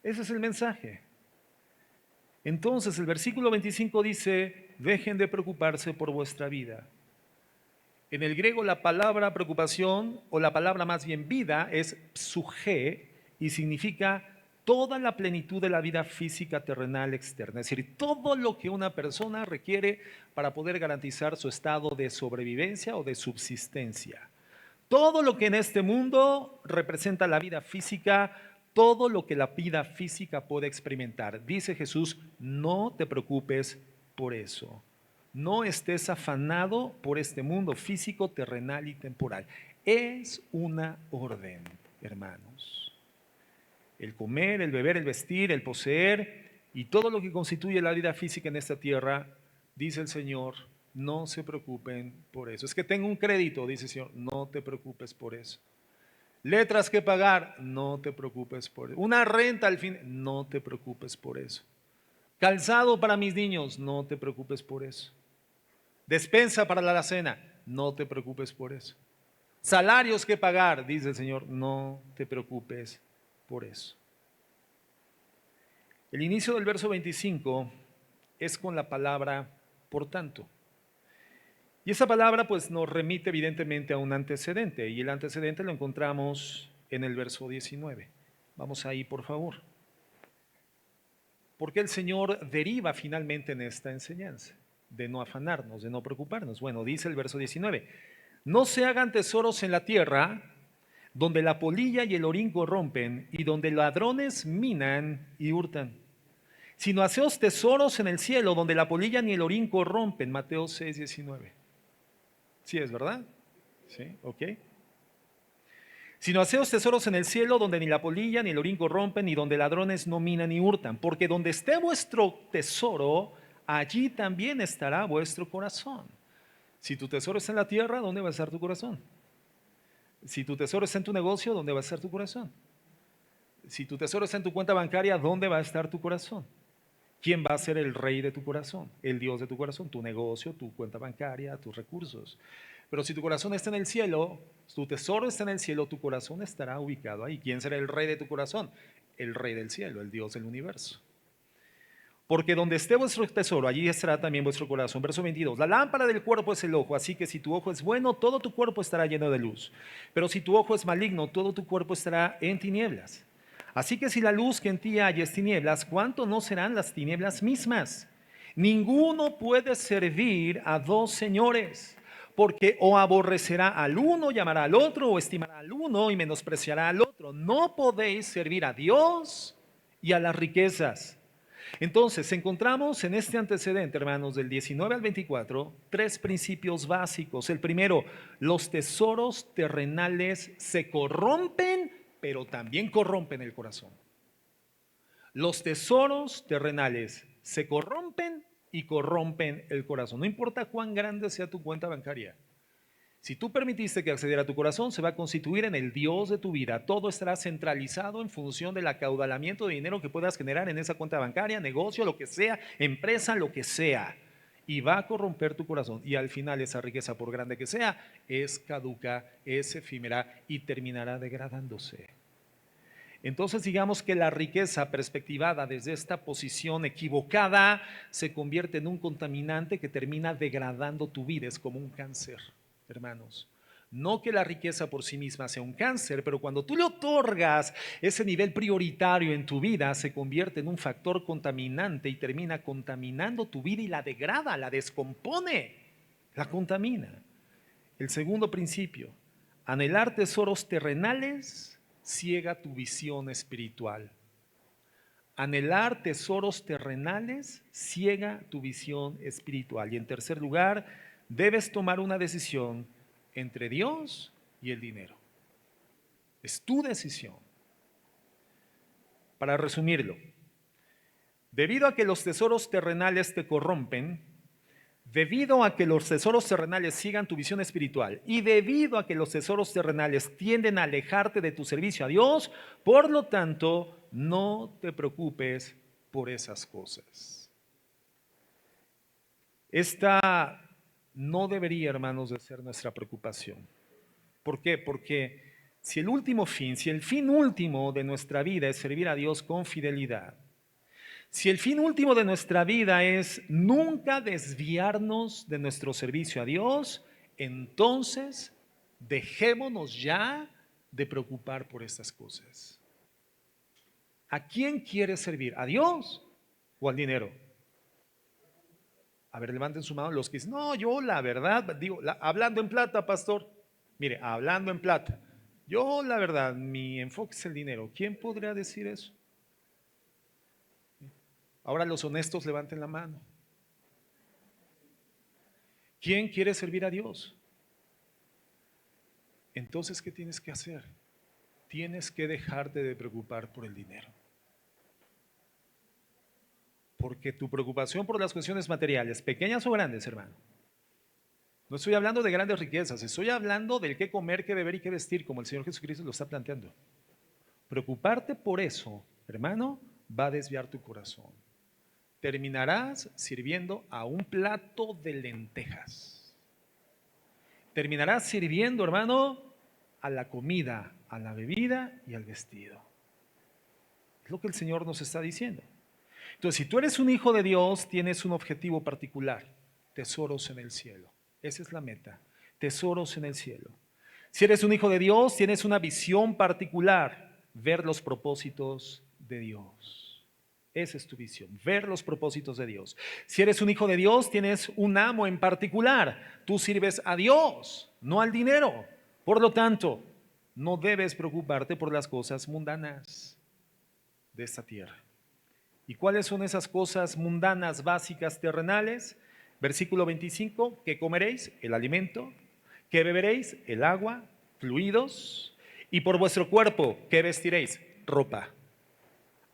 Ese es el mensaje. Entonces el versículo 25 dice: dejen de preocuparse por vuestra vida. En el griego la palabra preocupación, o la palabra más bien vida, es psuje y significa toda la plenitud de la vida física terrenal externa, es decir, todo lo que una persona requiere para poder garantizar su estado de sobrevivencia o de subsistencia. Todo lo que en este mundo representa la vida física, todo lo que la vida física puede experimentar. Dice Jesús, no te preocupes por eso. No estés afanado por este mundo físico, terrenal y temporal. Es una orden, hermanos. El comer, el beber, el vestir, el poseer y todo lo que constituye la vida física en esta tierra, dice el Señor, no se preocupen por eso. Es que tengo un crédito, dice el Señor, no te preocupes por eso. Letras que pagar, no te preocupes por eso. Una renta al fin, no te preocupes por eso. Calzado para mis niños, no te preocupes por eso. Despensa para la alacena, no te preocupes por eso. Salarios que pagar, dice el Señor, no te preocupes por eso. El inicio del verso 25 es con la palabra por tanto. Y esa palabra pues nos remite evidentemente a un antecedente, y el antecedente lo encontramos en el verso 19. Vamos ahí, por favor. ¿Por qué el Señor deriva finalmente en esta enseñanza? De no afanarnos, de no preocuparnos. Bueno, dice el verso 19, no se hagan tesoros en la tierra, donde la polilla y el orín corrompen, y donde ladrones minan y hurtan, sino haceos tesoros en el cielo, donde la polilla ni el orín corrompen. Mateo 6, 19. ¿Sí es verdad? Sí, ok. Sino haceos tesoros en el cielo, donde ni la polilla ni el orín corrompen, y donde ladrones no minan ni hurtan, porque donde esté vuestro tesoro, allí también estará vuestro corazón. Si tu tesoro está en la tierra, ¿dónde va a estar tu corazón? Si tu tesoro está en tu negocio, ¿dónde va a estar tu corazón? Si tu tesoro está en tu cuenta bancaria, ¿dónde va a estar tu corazón? ¿Quién va a ser el rey de tu corazón? El Dios de tu corazón, tu negocio, tu cuenta bancaria, tus recursos. Pero si tu corazón está en el cielo, tu tesoro está en el cielo, tu corazón estará ubicado ahí. ¿Quién será el rey de tu corazón? El rey del cielo, el Dios del universo. Porque donde esté vuestro tesoro, allí estará también vuestro corazón. Verso 22, la lámpara del cuerpo es el ojo, así que si tu ojo es bueno, todo tu cuerpo estará lleno de luz. Pero si tu ojo es maligno, todo tu cuerpo estará en tinieblas. Así que si la luz que en ti hay es tinieblas, ¿cuánto no serán las tinieblas mismas? Ninguno puede servir a dos señores, porque o aborrecerá al uno y amará al otro, o estimará al uno y menospreciará al otro. No podéis servir a Dios y a las riquezas. Entonces, encontramos en este antecedente, hermanos, del 19 al 24, tres principios básicos. El primero, los tesoros terrenales se corrompen, pero también corrompen el corazón. Los tesoros terrenales se corrompen y corrompen el corazón. No importa cuán grande sea tu cuenta bancaria. Si tú permitiste que accediera a tu corazón, se va a constituir en el Dios de tu vida. Todo estará centralizado en función del acaudalamiento de dinero que puedas generar en esa cuenta bancaria, negocio, lo que sea, empresa, lo que sea. Y va a corromper tu corazón. Y al final esa riqueza, por grande que sea, es caduca, es efímera y terminará degradándose. Entonces digamos que la riqueza perspectivada desde esta posición equivocada se convierte en un contaminante que termina degradando tu vida. Es como un cáncer, hermanos. No que la riqueza por sí misma sea un cáncer, pero cuando tú le otorgas ese nivel prioritario en tu vida, se convierte en un factor contaminante y termina contaminando tu vida y la degrada, la descompone, la contamina. El segundo principio, anhelar tesoros terrenales ciega tu visión espiritual. Anhelar tesoros terrenales ciega tu visión espiritual. Y en tercer lugar, debes tomar una decisión entre Dios y el dinero. Es tu decisión. Para resumirlo, debido a que los tesoros terrenales te corrompen, debido a que los tesoros terrenales sigan tu visión espiritual y debido a que los tesoros terrenales tienden a alejarte de tu servicio a Dios, por lo tanto, no te preocupes por esas cosas. Esta no debería, hermanos, de ser nuestra preocupación. ¿Por qué? Porque si el último fin, si el fin último de nuestra vida es servir a Dios con fidelidad, si el fin último de nuestra vida es nunca desviarnos de nuestro servicio a Dios, entonces dejémonos ya de preocupar por estas cosas. ¿A quién quieres servir? ¿A Dios o al dinero? A ver, levanten su mano los que dicen, no, yo la verdad, digo, hablando en plata, pastor. Mire, hablando en plata. Yo la verdad, mi enfoque es el dinero. ¿Quién podría decir eso? Ahora los honestos levanten la mano. ¿Quién quiere servir a Dios? Entonces, ¿qué tienes que hacer? Tienes que dejarte de preocupar por el dinero. Porque tu preocupación por las cuestiones materiales, pequeñas o grandes, hermano, no estoy hablando de grandes riquezas, estoy hablando del qué comer, qué beber y qué vestir, como el Señor Jesucristo lo está planteando. Preocuparte por eso, hermano, va a desviar tu corazón. Terminarás sirviendo a un plato de lentejas. Terminarás sirviendo, hermano, a la comida, a la bebida y al vestido. Es lo que el Señor nos está diciendo. Entonces, si tú eres un hijo de Dios, tienes un objetivo particular: tesoros en el cielo. Esa es la meta, tesoros en el cielo. Si eres un hijo de Dios, tienes una visión particular: ver los propósitos de Dios. Esa es tu visión, ver los propósitos de Dios. Si eres un hijo de Dios, tienes un amo en particular. Tú sirves a Dios, no al dinero. Por lo tanto, no debes preocuparte por las cosas mundanas de esta tierra. ¿Y cuáles son esas cosas mundanas, básicas, terrenales? Versículo 25, ¿qué comeréis? El alimento. ¿Qué beberéis? El agua, fluidos. Y por vuestro cuerpo, ¿qué vestiréis? Ropa.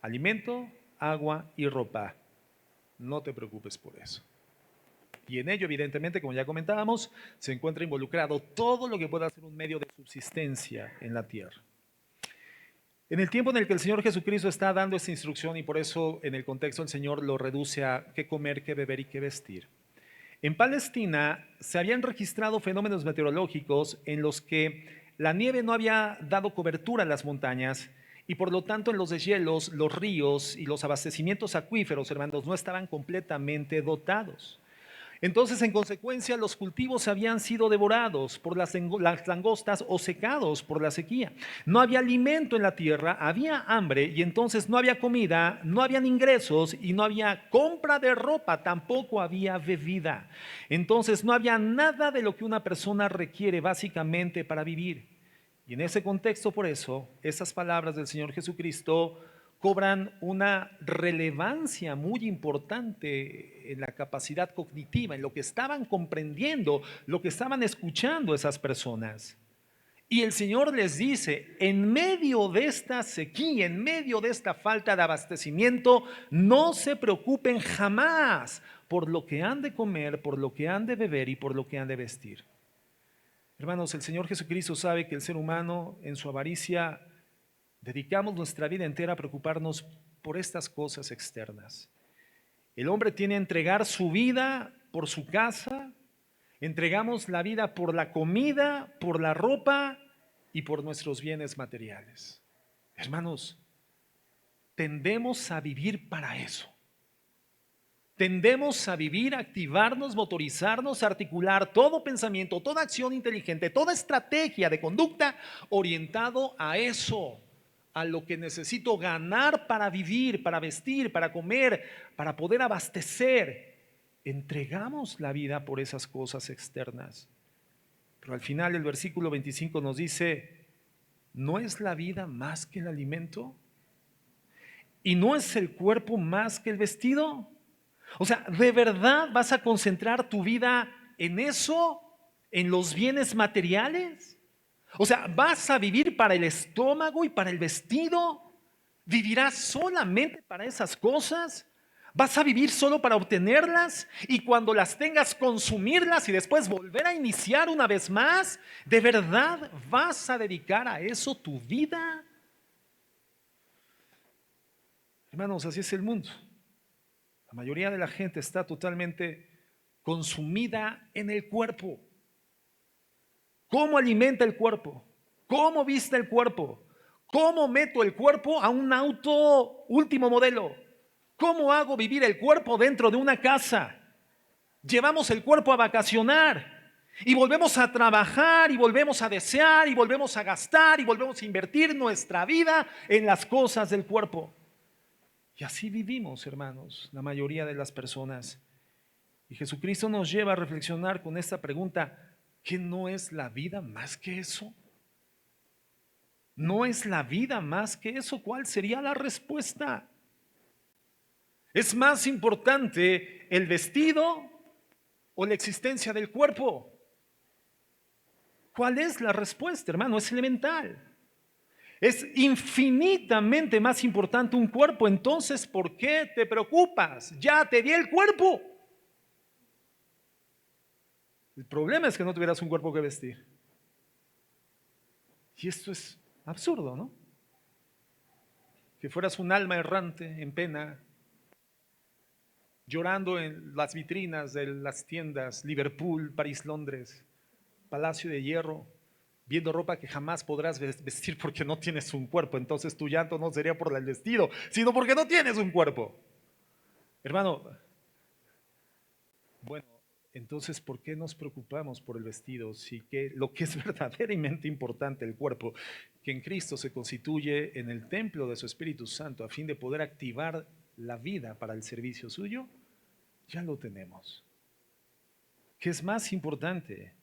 Alimento, agua y ropa. No te preocupes por eso. Y en ello, evidentemente, como ya comentábamos, se encuentra involucrado todo lo que pueda ser un medio de subsistencia en la tierra. En el tiempo en el que el Señor Jesucristo está dando esta instrucción, y por eso en el contexto el Señor lo reduce a qué comer, qué beber y qué vestir. En Palestina se habían registrado fenómenos meteorológicos en los que la nieve no había dado cobertura a las montañas y por lo tanto en los deshielos, los ríos y los abastecimientos acuíferos, hermanos, no estaban completamente dotados. Entonces, en consecuencia, los cultivos habían sido devorados por las langostas o secados por la sequía. No había alimento en la tierra, había hambre y entonces no había comida, no habían ingresos y no había compra de ropa, tampoco había bebida. Entonces, no había nada de lo que una persona requiere básicamente para vivir. Y en ese contexto, por eso, esas palabras del Señor Jesucristo cobran una relevancia muy importante en la capacidad cognitiva, en lo que estaban comprendiendo, lo que estaban escuchando esas personas. Y el Señor les dice, en medio de esta sequía, en medio de esta falta de abastecimiento, no se preocupen jamás por lo que han de comer, por lo que han de beber y por lo que han de vestir. Hermanos, el Señor Jesucristo sabe que el ser humano en su avaricia dedicamos nuestra vida entera a preocuparnos por estas cosas externas. El hombre tiene que entregar su vida por su casa, entregamos la vida por la comida, por la ropa y por nuestros bienes materiales. Hermanos, tendemos a vivir para eso. Tendemos a vivir, activarnos, motorizarnos, articular todo pensamiento, toda acción inteligente, toda estrategia de conducta orientado a eso, a lo que necesito ganar para vivir, para vestir, para comer, para poder abastecer. Entregamos la vida por esas cosas externas. Pero al final el versículo 25 nos dice, ¿no es la vida más que el alimento? ¿Y no es el cuerpo más que el vestido? O sea, ¿de verdad vas a concentrar tu vida en eso? ¿En los bienes materiales? O sea, ¿vas a vivir para el estómago y para el vestido? ¿Vivirás solamente para esas cosas? ¿Vas a vivir solo para obtenerlas y cuando las tengas consumirlas y después volver a iniciar una vez más? ¿De verdad vas a dedicar a eso tu vida? Hermanos, así es el mundo. La mayoría de la gente está totalmente consumida en el cuerpo. ¿Cómo alimenta el cuerpo? ¿Cómo viste el cuerpo? ¿Cómo meto el cuerpo a un auto último modelo? ¿Cómo hago vivir el cuerpo dentro de una casa? Llevamos el cuerpo a vacacionar y volvemos a trabajar y volvemos a desear y volvemos a gastar y volvemos a invertir nuestra vida en las cosas del cuerpo. Y así vivimos, hermanos, la mayoría de las personas. Y Jesucristo nos lleva a reflexionar con esta pregunta: ¿qué no es la vida más que eso? ¿No es la vida más que eso? ¿Cuál sería la respuesta? ¿Es más importante el vestido o la existencia del cuerpo? ¿Cuál es la respuesta, hermano? Es elemental. Es infinitamente más importante un cuerpo. Entonces, ¿por qué te preocupas? Ya te di el cuerpo. El problema es que no tuvieras un cuerpo que vestir. Y esto es absurdo, ¿no? Que fueras un alma errante en pena, llorando en las vitrinas de las tiendas Liverpool, París, Londres, Palacio de Hierro, viendo ropa que jamás podrás vestir porque no tienes un cuerpo. Entonces tu llanto no sería por el vestido, sino porque no tienes un cuerpo. Hermano, bueno, entonces, ¿por qué nos preocupamos por el vestido? Si que lo que es verdaderamente importante, el cuerpo, que en Cristo se constituye en el templo de su Espíritu Santo a fin de poder activar la vida para el servicio suyo, ya lo tenemos. ¿Qué es más importante?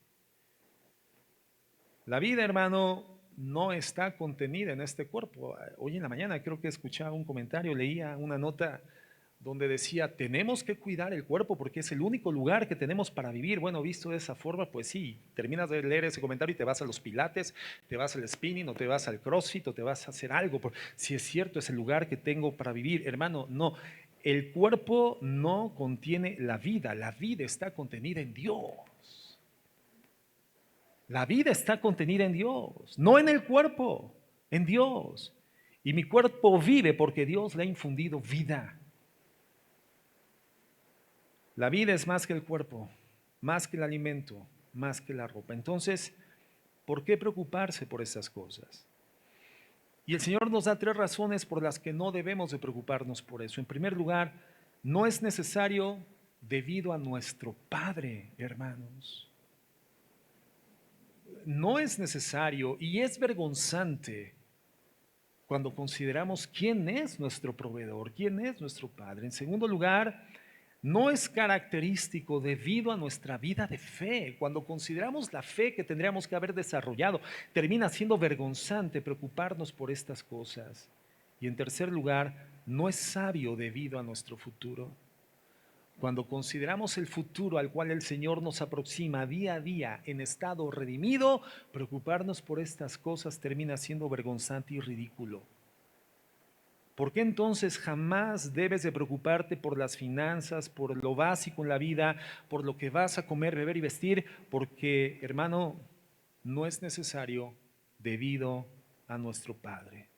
La vida, hermano, no está contenida en este cuerpo. Hoy en la mañana creo que escuchaba un comentario, leía una nota donde decía: tenemos que cuidar el cuerpo porque es el único lugar que tenemos para vivir. Bueno, visto de esa forma, pues sí, terminas de leer ese comentario y te vas a los pilates, te vas al spinning, o te vas al crossfit, o te vas a hacer algo. Si es cierto, es el lugar que tengo para vivir. Hermano, no. El cuerpo no contiene la vida está contenida en Dios. La vida está contenida en Dios, no en el cuerpo, en Dios. Y mi cuerpo vive porque Dios le ha infundido vida. La vida es más que el cuerpo, más que el alimento, más que la ropa. Entonces, ¿por qué preocuparse por esas cosas? Y el Señor nos da 3 razones por las que no debemos de preocuparnos por eso. En primer lugar, no es necesario debido a nuestro Padre, hermanos. No es necesario y es vergonzante cuando consideramos quién es nuestro proveedor, quién es nuestro Padre. En segundo lugar, no es característico debido a nuestra vida de fe. Cuando consideramos la fe que tendríamos que haber desarrollado, termina siendo vergonzante preocuparnos por estas cosas. Y en tercer lugar, no es sabio debido a nuestro futuro. Cuando consideramos el futuro al cual el Señor nos aproxima día a día en estado redimido, preocuparnos por estas cosas termina siendo vergonzante y ridículo. ¿Por qué entonces jamás debes de preocuparte por las finanzas, por lo básico en la vida, por lo que vas a comer, beber y vestir? Porque, hermano, no es necesario debido a nuestro Padre.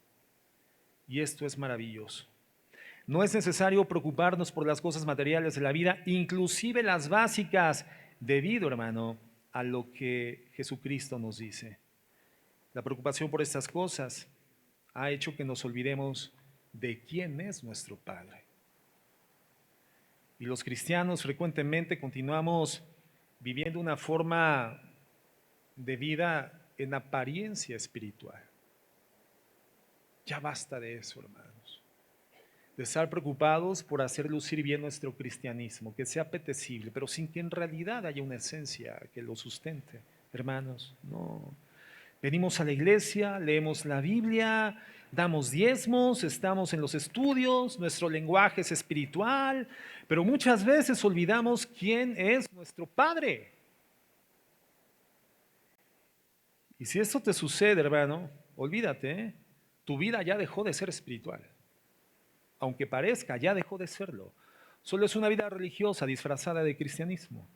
Y esto es maravilloso. No es necesario preocuparnos por las cosas materiales de la vida, inclusive las básicas, debido, hermano, a lo que Jesucristo nos dice. La preocupación por estas cosas ha hecho que nos olvidemos de quién es nuestro Padre. Y los cristianos frecuentemente continuamos viviendo una forma de vida en apariencia espiritual. Ya basta de eso, hermanos. De estar preocupados por hacer lucir bien nuestro cristianismo, que sea apetecible, pero sin que en realidad haya una esencia que lo sustente. Hermanos, no. Venimos a la iglesia, leemos la Biblia, damos diezmos, estamos en los estudios, nuestro lenguaje es espiritual, pero muchas veces olvidamos quién es nuestro Padre. Y si esto te sucede, hermano, olvídate, ¿eh? Tu vida ya dejó de ser espiritual. Aunque parezca, ya dejó de serlo. Solo es una vida religiosa disfrazada de cristianismo,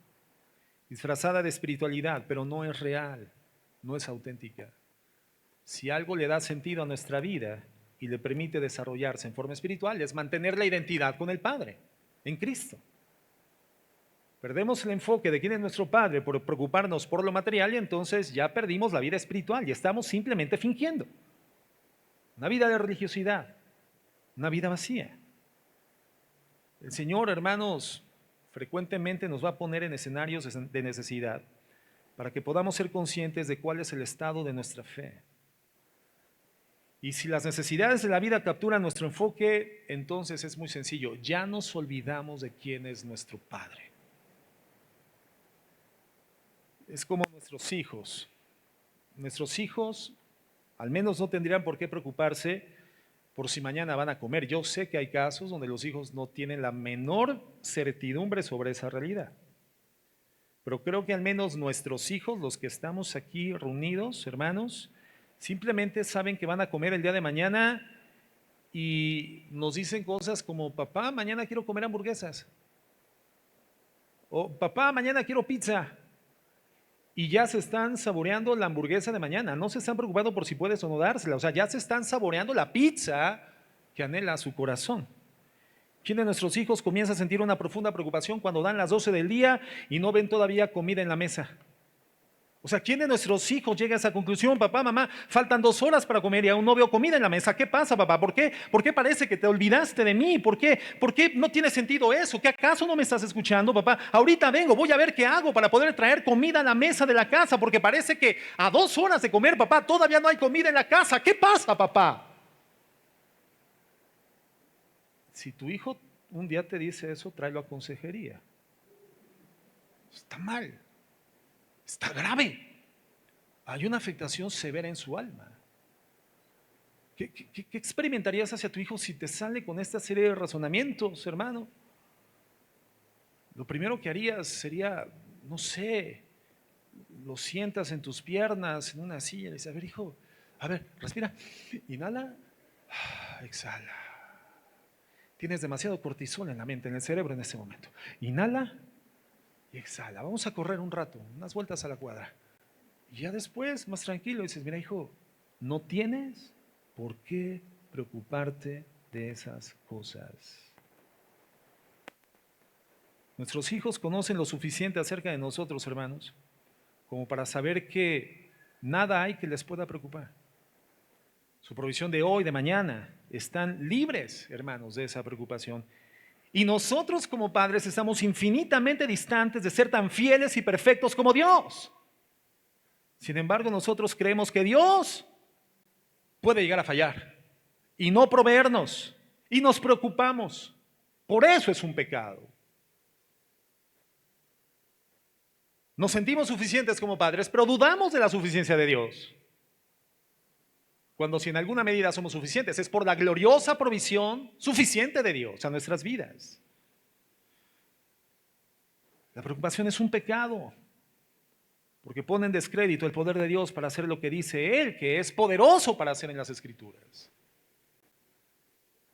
disfrazada de espiritualidad, pero no es real, no es auténtica. Si algo le da sentido a nuestra vida y le permite desarrollarse en forma espiritual, es mantener la identidad con el Padre, en Cristo. Perdemos el enfoque de quién es nuestro Padre por preocuparnos por lo material y entonces ya perdimos la vida espiritual y estamos simplemente fingiendo. Una vida de religiosidad, una vida vacía. El Señor, hermanos, frecuentemente nos va a poner en escenarios de necesidad para que podamos ser conscientes de cuál es el estado de nuestra fe. Y si las necesidades de la vida capturan nuestro enfoque, entonces es muy sencillo. Ya nos olvidamos de quién es nuestro Padre. Es como nuestros hijos. Nuestros hijos al menos no tendrían por qué preocuparse por si mañana van a comer. Yo sé que hay casos donde los hijos no tienen la menor certidumbre sobre esa realidad. Pero creo que al menos nuestros hijos, los que estamos aquí reunidos, hermanos, simplemente saben que van a comer el día de mañana y nos dicen cosas como: papá, mañana quiero comer hamburguesas. O papá, mañana quiero pizza. Y ya se están saboreando la hamburguesa de mañana. No se están preocupando por si puedes o no dársela. O sea, ya se están saboreando la pizza que anhela su corazón. ¿Quién de nuestros hijos comienza a sentir una profunda preocupación cuando dan las 12 del día y no ven todavía comida en la mesa? O sea, ¿quién de nuestros hijos llega a esa conclusión? Papá, mamá, faltan 2 horas para comer y aún no veo comida en la mesa. ¿Qué pasa, papá? ¿Por qué? ¿Por qué parece que te olvidaste de mí? ¿Por qué? ¿Por qué no tiene sentido eso? ¿Qué acaso no me estás escuchando, papá? Ahorita vengo, voy a ver qué hago para poder traer comida a la mesa de la casa, porque parece que a 2 horas de comer, papá, todavía no hay comida en la casa. ¿Qué pasa, papá? Si tu hijo un día te dice eso, tráelo a consejería. Está mal. Está grave. Hay una afectación severa en su alma. ¿Qué experimentarías hacia tu hijo si te sale con esta serie de razonamientos, hermano? Lo primero que harías sería, no sé, lo sientas en tus piernas, en una silla, y le dices: a ver, hijo, a ver, respira, inhala, exhala. Tienes demasiado cortisol en la mente, en el cerebro en este momento. Inhala y exhala. Vamos a correr un rato, unas vueltas a la cuadra. Y ya después, más tranquilo, dices: mira, hijo, no tienes por qué preocuparte de esas cosas. Nuestros hijos conocen lo suficiente acerca de nosotros, hermanos, como para saber que nada hay que les pueda preocupar. Su provisión de hoy, de mañana, están libres, hermanos, de esa preocupación. Y nosotros como padres estamos infinitamente distantes de ser tan fieles y perfectos como Dios. Sin embargo, nosotros creemos que Dios puede llegar a fallar y no proveernos, y nos preocupamos. Por eso es un pecado. Nos sentimos suficientes como padres, pero dudamos de la suficiencia de Dios. Cuando si en alguna medida somos suficientes, es por la gloriosa provisión suficiente de Dios a nuestras vidas. La preocupación es un pecado, porque pone en descrédito el poder de Dios para hacer lo que dice Él, que es poderoso para hacer en las Escrituras.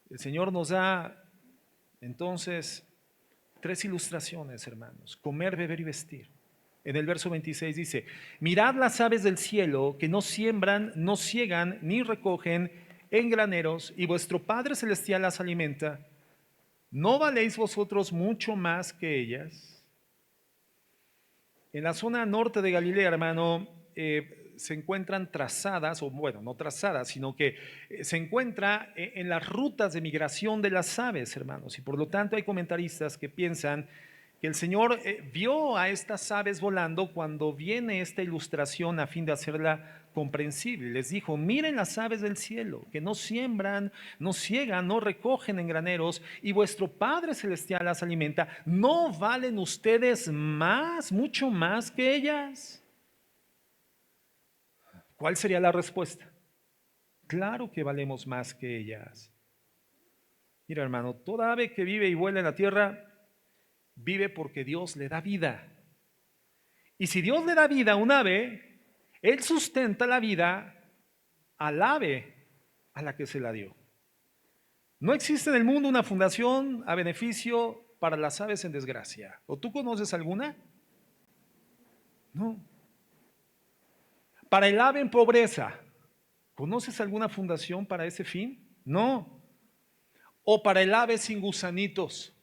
El Señor nos da entonces 3 ilustraciones, hermanos: comer, beber y vestir. En el verso 26 dice: mirad las aves del cielo, que no siembran, no siegan, ni recogen en graneros, y vuestro Padre Celestial las alimenta. ¿No valéis vosotros mucho más que ellas? En la zona norte de Galilea, hermano, se encuentran trazadas, o bueno, no trazadas, sino que se encuentra en las rutas de migración de las aves, hermanos. Y por lo tanto hay comentaristas que piensan que el Señor vio a estas aves volando cuando viene esta ilustración a fin de hacerla comprensible. Les dijo: miren las aves del cielo, que no siembran, no siegan, no recogen en graneros, y vuestro Padre Celestial las alimenta. ¿No valen ustedes más, mucho más que ellas? ¿Cuál sería la respuesta? Claro que valemos más que ellas. Mira, hermano, toda ave que vive y vuela en la tierra vive porque Dios le da vida. Y si Dios le da vida a un ave, Él sustenta la vida al ave a la que se la dio. No existe en el mundo una fundación a beneficio para las aves en desgracia. ¿O tú conoces alguna? No. Para el ave en pobreza, ¿conoces alguna fundación para ese fin? No. O para el ave sin gusanitos.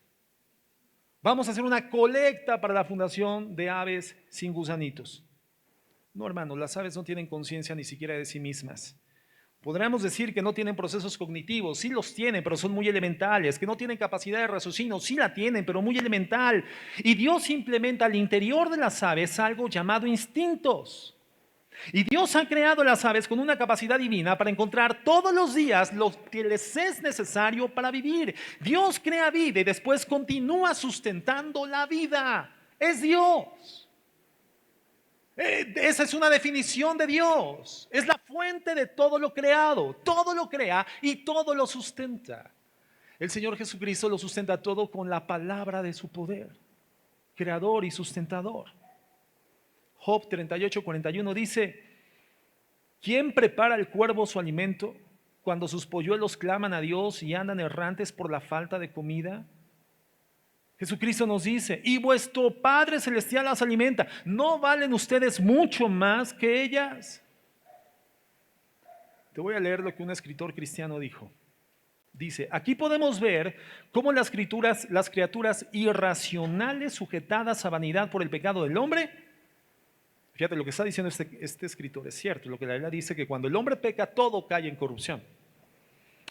Vamos a hacer una colecta para la fundación de aves sin gusanitos. No, hermano, las aves no tienen conciencia ni siquiera de sí mismas. Podríamos decir que no tienen procesos cognitivos, sí los tienen, pero son muy elementales. Que no tienen capacidad de raciocinio, sí la tienen, pero muy elemental. Y Dios implementa al interior de las aves algo llamado instintos. Y Dios ha creado las aves con una capacidad divina para encontrar todos los días lo que les es necesario para vivir. Dios crea vida y después continúa sustentando la vida. Es Dios. Esa es una definición de Dios. Es la fuente de todo lo creado. Todo lo crea y todo lo sustenta. El Señor Jesucristo lo sustenta todo con la palabra de su poder, creador y sustentador. Job 38:41 dice: ¿quién prepara al cuervo su alimento cuando sus polluelos claman a Dios y andan errantes por la falta de comida? Jesucristo nos dice: y vuestro Padre Celestial las alimenta. ¿No valen ustedes mucho más que ellas? Te voy a leer lo que un escritor cristiano dijo. Dice: aquí podemos ver cómo las criaturas irracionales sujetadas a vanidad por el pecado del hombre. Fíjate, lo que está diciendo este escritor es cierto. Lo que la Biblia dice, que cuando el hombre peca, todo cae en corrupción.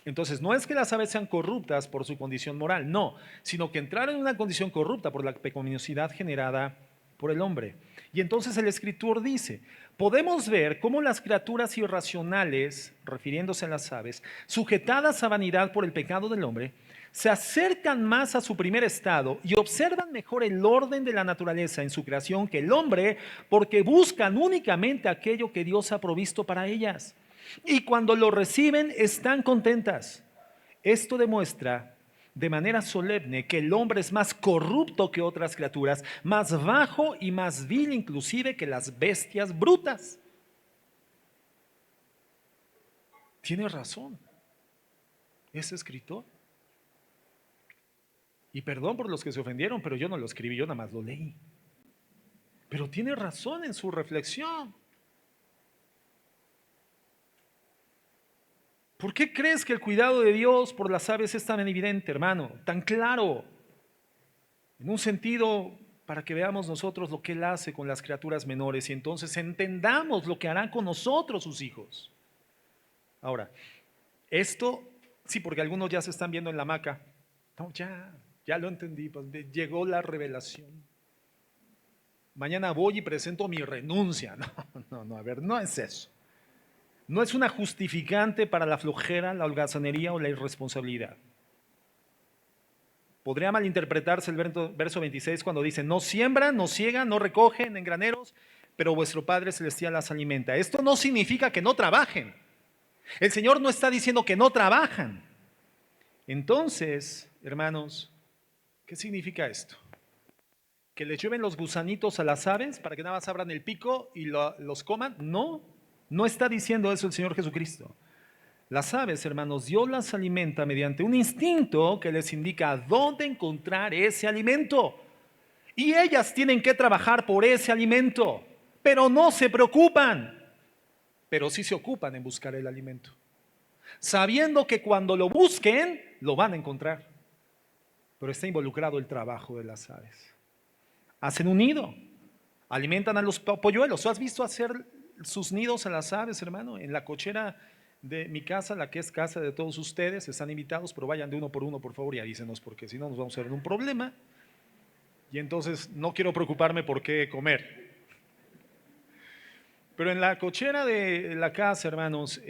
Entonces, no es que las aves sean corruptas por su condición moral, no, sino que entraron en una condición corrupta por la pecaminosidad generada por el hombre. Y entonces el escritor dice: podemos ver cómo las criaturas irracionales, refiriéndose a las aves, sujetadas a vanidad por el pecado del hombre, se acercan más a su primer estado y observan mejor el orden de la naturaleza en su creación que el hombre, porque buscan únicamente aquello que Dios ha provisto para ellas. Y cuando lo reciben, están contentas. Esto demuestra de manera solemne que el hombre es más corrupto que otras criaturas, más bajo y más vil inclusive que las bestias brutas. Tiene razón ese escritor. Y perdón por los que se ofendieron, pero yo no lo escribí, yo nada más lo leí. Pero tiene razón en su reflexión. ¿Por qué crees que el cuidado de Dios por las aves es tan evidente, hermano? Tan claro. En un sentido, para que veamos nosotros lo que Él hace con las criaturas menores y entonces entendamos lo que harán con nosotros sus hijos. Ahora, esto, sí, porque algunos ya se están viendo en la hamaca. No, ya lo entendí, pues, llegó la revelación. Mañana voy y presento mi renuncia. No, a ver, no es eso. No es una justificante para la flojera, la holgazanería o la irresponsabilidad. Podría malinterpretarse el verso 26 cuando dice: no siembran, no ciegan, no recogen en graneros, pero vuestro Padre Celestial las alimenta. Esto no significa que no trabajen. El Señor no está diciendo que no trabajan. Entonces, hermanos, ¿qué significa esto? ¿Que les lleven los gusanitos a las aves para que nada más abran el pico y los coman? No está diciendo eso el Señor Jesucristo. Las aves, hermanos, Dios las alimenta mediante un instinto que les indica dónde encontrar ese alimento. Y ellas tienen que trabajar por ese alimento, pero no se preocupan. Pero sí se ocupan en buscar el alimento, sabiendo que cuando lo busquen, lo van a encontrar. Pero está involucrado el trabajo de las aves. Hacen un nido, alimentan a los polluelos. ¿Tú has visto hacer sus nidos a las aves, hermano? En la cochera de mi casa, la que es casa de todos ustedes, están invitados, pero vayan de uno, por favor, y avísenos, porque si no nos vamos a ver en un problema. Y entonces no quiero preocuparme por qué comer. Pero en la cochera de la casa, hermanos,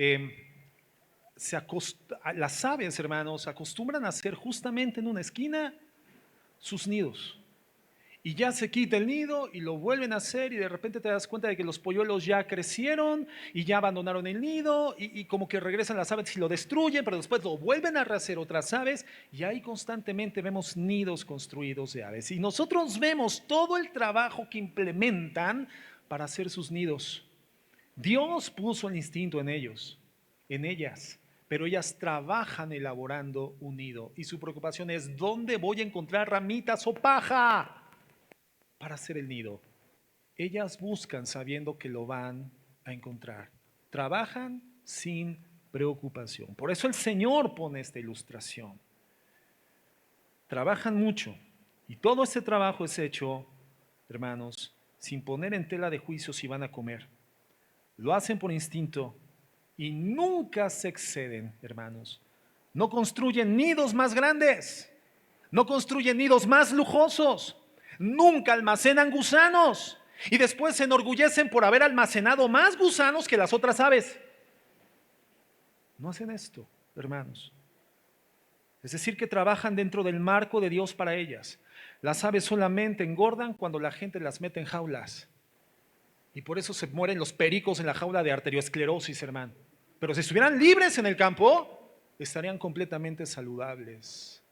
las aves, hermanos, acostumbran a hacer justamente en una esquina sus nidos. Y ya se quita el nido y lo vuelven a hacer y de repente te das cuenta de que los polluelos ya crecieron y ya abandonaron el nido y como que regresan las aves y lo destruyen, pero después lo vuelven a rehacer otras aves y ahí constantemente vemos nidos construidos de aves. Y nosotros vemos todo el trabajo que implementan para hacer sus nidos. Dios puso el instinto en ellos, en ellas, pero ellas trabajan elaborando un nido y su preocupación es: ¿dónde voy a encontrar ramitas o paja para hacer el nido? Ellas buscan sabiendo que lo van a encontrar. Trabajan sin preocupación. Por eso el Señor pone esta ilustración. Trabajan mucho y todo este trabajo es hecho, hermanos, sin poner en tela de juicio si van a comer. Lo hacen por instinto y nunca se exceden, hermanos. No construyen nidos más grandes, no construyen nidos más lujosos, nunca almacenan gusanos Y después se enorgullecen por haber almacenado más gusanos que las otras aves. No hacen esto, hermanos. Es decir, que trabajan dentro del marco de Dios para ellas. Las aves solamente engordan cuando la gente las mete en jaulas. Y por eso se mueren los pericos en la jaula de arteriosclerosis, hermano. Pero si estuvieran libres en el campo, estarían completamente saludables.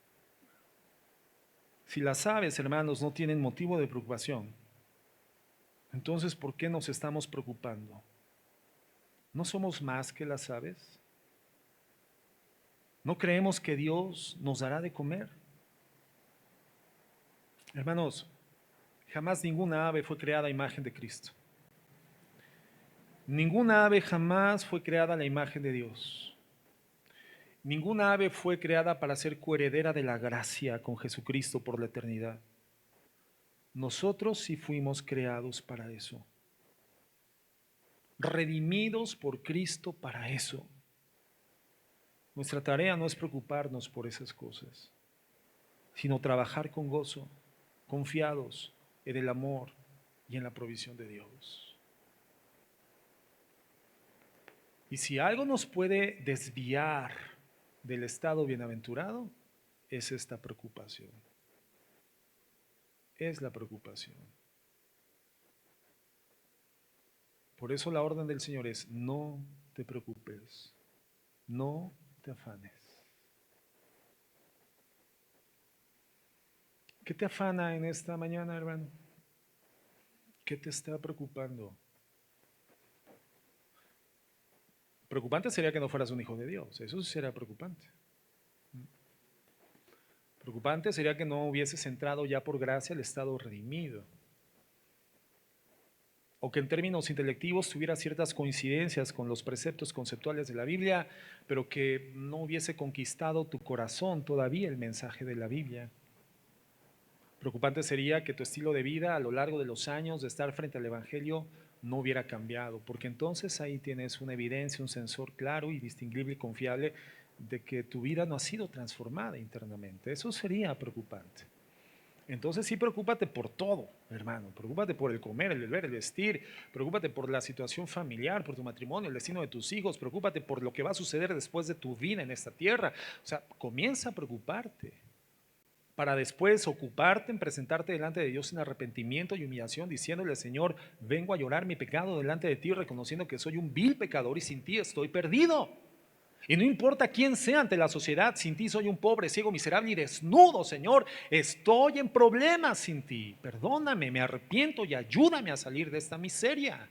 Si las aves, hermanos, no tienen motivo de preocupación, entonces, ¿por qué nos estamos preocupando? ¿No somos más que las aves? ¿No creemos que Dios nos dará de comer? Hermanos, jamás ninguna ave fue creada a imagen de Cristo. Ninguna ave jamás fue creada a la imagen de Dios. Ninguna ave fue creada para ser coheredera de la gracia con Jesucristo por la eternidad. Nosotros sí fuimos creados para eso. Redimidos por Cristo para eso. Nuestra tarea no es preocuparnos por esas cosas, sino trabajar con gozo, confiados en el amor y en la provisión de Dios. Y si algo nos puede desviar del estado bienaventurado, es esta preocupación. Es la preocupación. Por eso la orden del Señor es: no te preocupes, no te afanes. ¿Qué te afana en esta mañana, hermano? ¿Qué te está preocupando? Preocupante sería que no fueras un hijo de Dios, eso sí sería preocupante. Preocupante sería que no hubieses entrado ya por gracia al estado redimido. O que en términos intelectivos tuviera ciertas coincidencias con los preceptos conceptuales de la Biblia, pero que no hubiese conquistado tu corazón todavía el mensaje de la Biblia. Preocupante sería que tu estilo de vida a lo largo de los años de estar frente al Evangelio no hubiera cambiado, porque entonces ahí tienes una evidencia, un sensor claro y distinguible y confiable de que tu vida no ha sido transformada internamente. Eso sería preocupante. Entonces sí, preocúpate por todo, hermano. Preocúpate por el comer, el beber, el vestir. Preocúpate por la situación familiar, por tu matrimonio, el destino de tus hijos. Preocúpate por lo que va a suceder después de tu vida en esta tierra. O sea, comienza a preocuparte para después ocuparte en presentarte delante de Dios en arrepentimiento y humillación, diciéndole: Señor, vengo a llorar mi pecado delante de ti, reconociendo que soy un vil pecador y sin ti estoy perdido. Y no importa quién sea ante la sociedad, sin ti soy un pobre, ciego, miserable y desnudo, Señor. Estoy en problemas sin ti. Perdóname, me arrepiento y ayúdame a salir de esta miseria.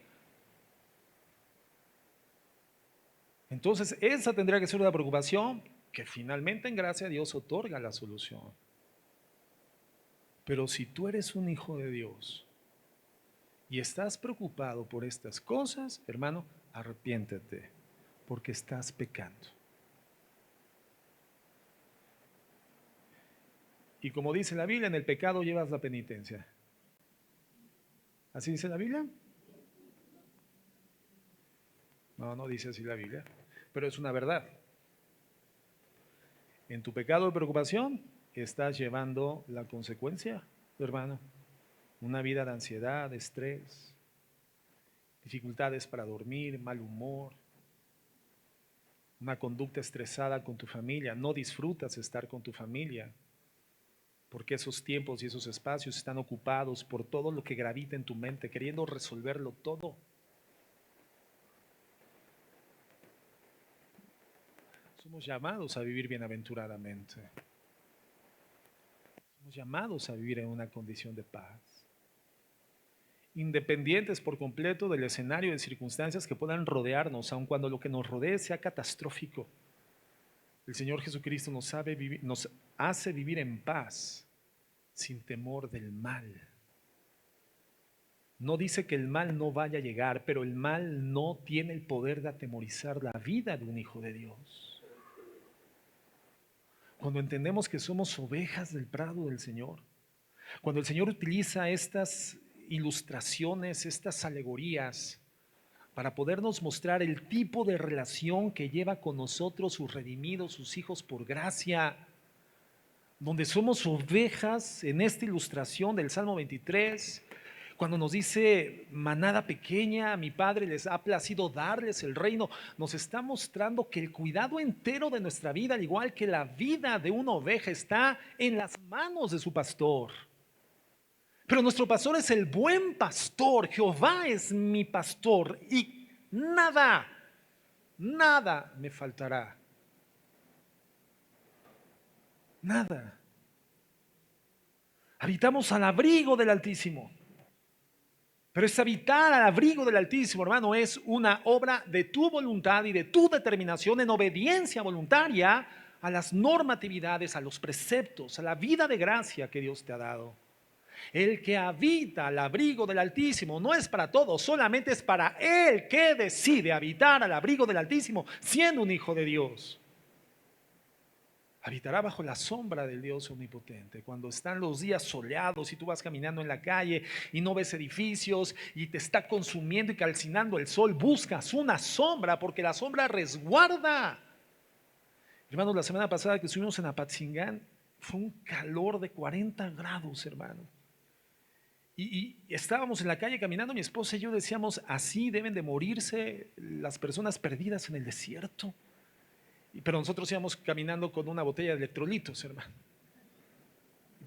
Entonces, esa tendría que ser una preocupación que finalmente en gracia Dios otorga la solución. Pero si tú eres un hijo de Dios y estás preocupado por estas cosas, hermano, arrepiéntete, porque estás pecando. Y como dice la Biblia, en el pecado llevas la penitencia. ¿Así dice la Biblia? No, no dice así la Biblia, pero es una verdad. En tu pecado de preocupación estás llevando la consecuencia, hermano. Una vida de ansiedad, de estrés, dificultades para dormir, mal humor, una conducta estresada con tu familia. No disfrutas estar con tu familia, porque esos tiempos y esos espacios están ocupados por todo lo que gravita en tu mente, queriendo resolverlo todo. Somos llamados a vivir bienaventuradamente. Somos llamados a vivir en una condición de paz, independientes por completo del escenario de circunstancias que puedan rodearnos, aun cuando lo que nos rodee sea catastrófico. El Señor Jesucristo nos hace vivir en paz, sin temor del mal. No dice que el mal no vaya a llegar, pero el mal no tiene el poder de atemorizar la vida de un hijo de Dios. Cuando entendemos que somos ovejas del prado del Señor, cuando el Señor utiliza estas ilustraciones, estas alegorías, para podernos mostrar el tipo de relación que lleva con nosotros sus redimidos, sus hijos por gracia, donde somos ovejas en esta ilustración del Salmo 23, Cuando nos dice manada pequeña, a mi Padre les ha placido darles el reino, nos está mostrando que el cuidado entero de nuestra vida, al igual que la vida de una oveja, está en las manos de su pastor. Pero nuestro pastor es el buen pastor, Jehová es mi pastor y nada, nada me faltará. Nada. Habitamos al abrigo del Altísimo. Pero es habitar al abrigo del Altísimo, hermano, es una obra de tu voluntad y de tu determinación en obediencia voluntaria a las normatividades, a los preceptos, a la vida de gracia que Dios te ha dado. El que habita al abrigo del Altísimo no es para todos, solamente es para el que decide habitar al abrigo del Altísimo siendo un hijo de Dios. Habitará bajo la sombra del Dios omnipotente. Cuando están los días soleados y tú vas caminando en la calle y no ves edificios y te está consumiendo y calcinando el sol, buscas una sombra porque la sombra resguarda. Hermanos, la semana pasada que estuvimos en Apatzingán fue un calor de 40 grados, hermano. Y estábamos en la calle caminando, mi esposa y yo decíamos, así deben de morirse las personas perdidas en el desierto. Pero nosotros íbamos caminando con una botella de electrolitos, hermano.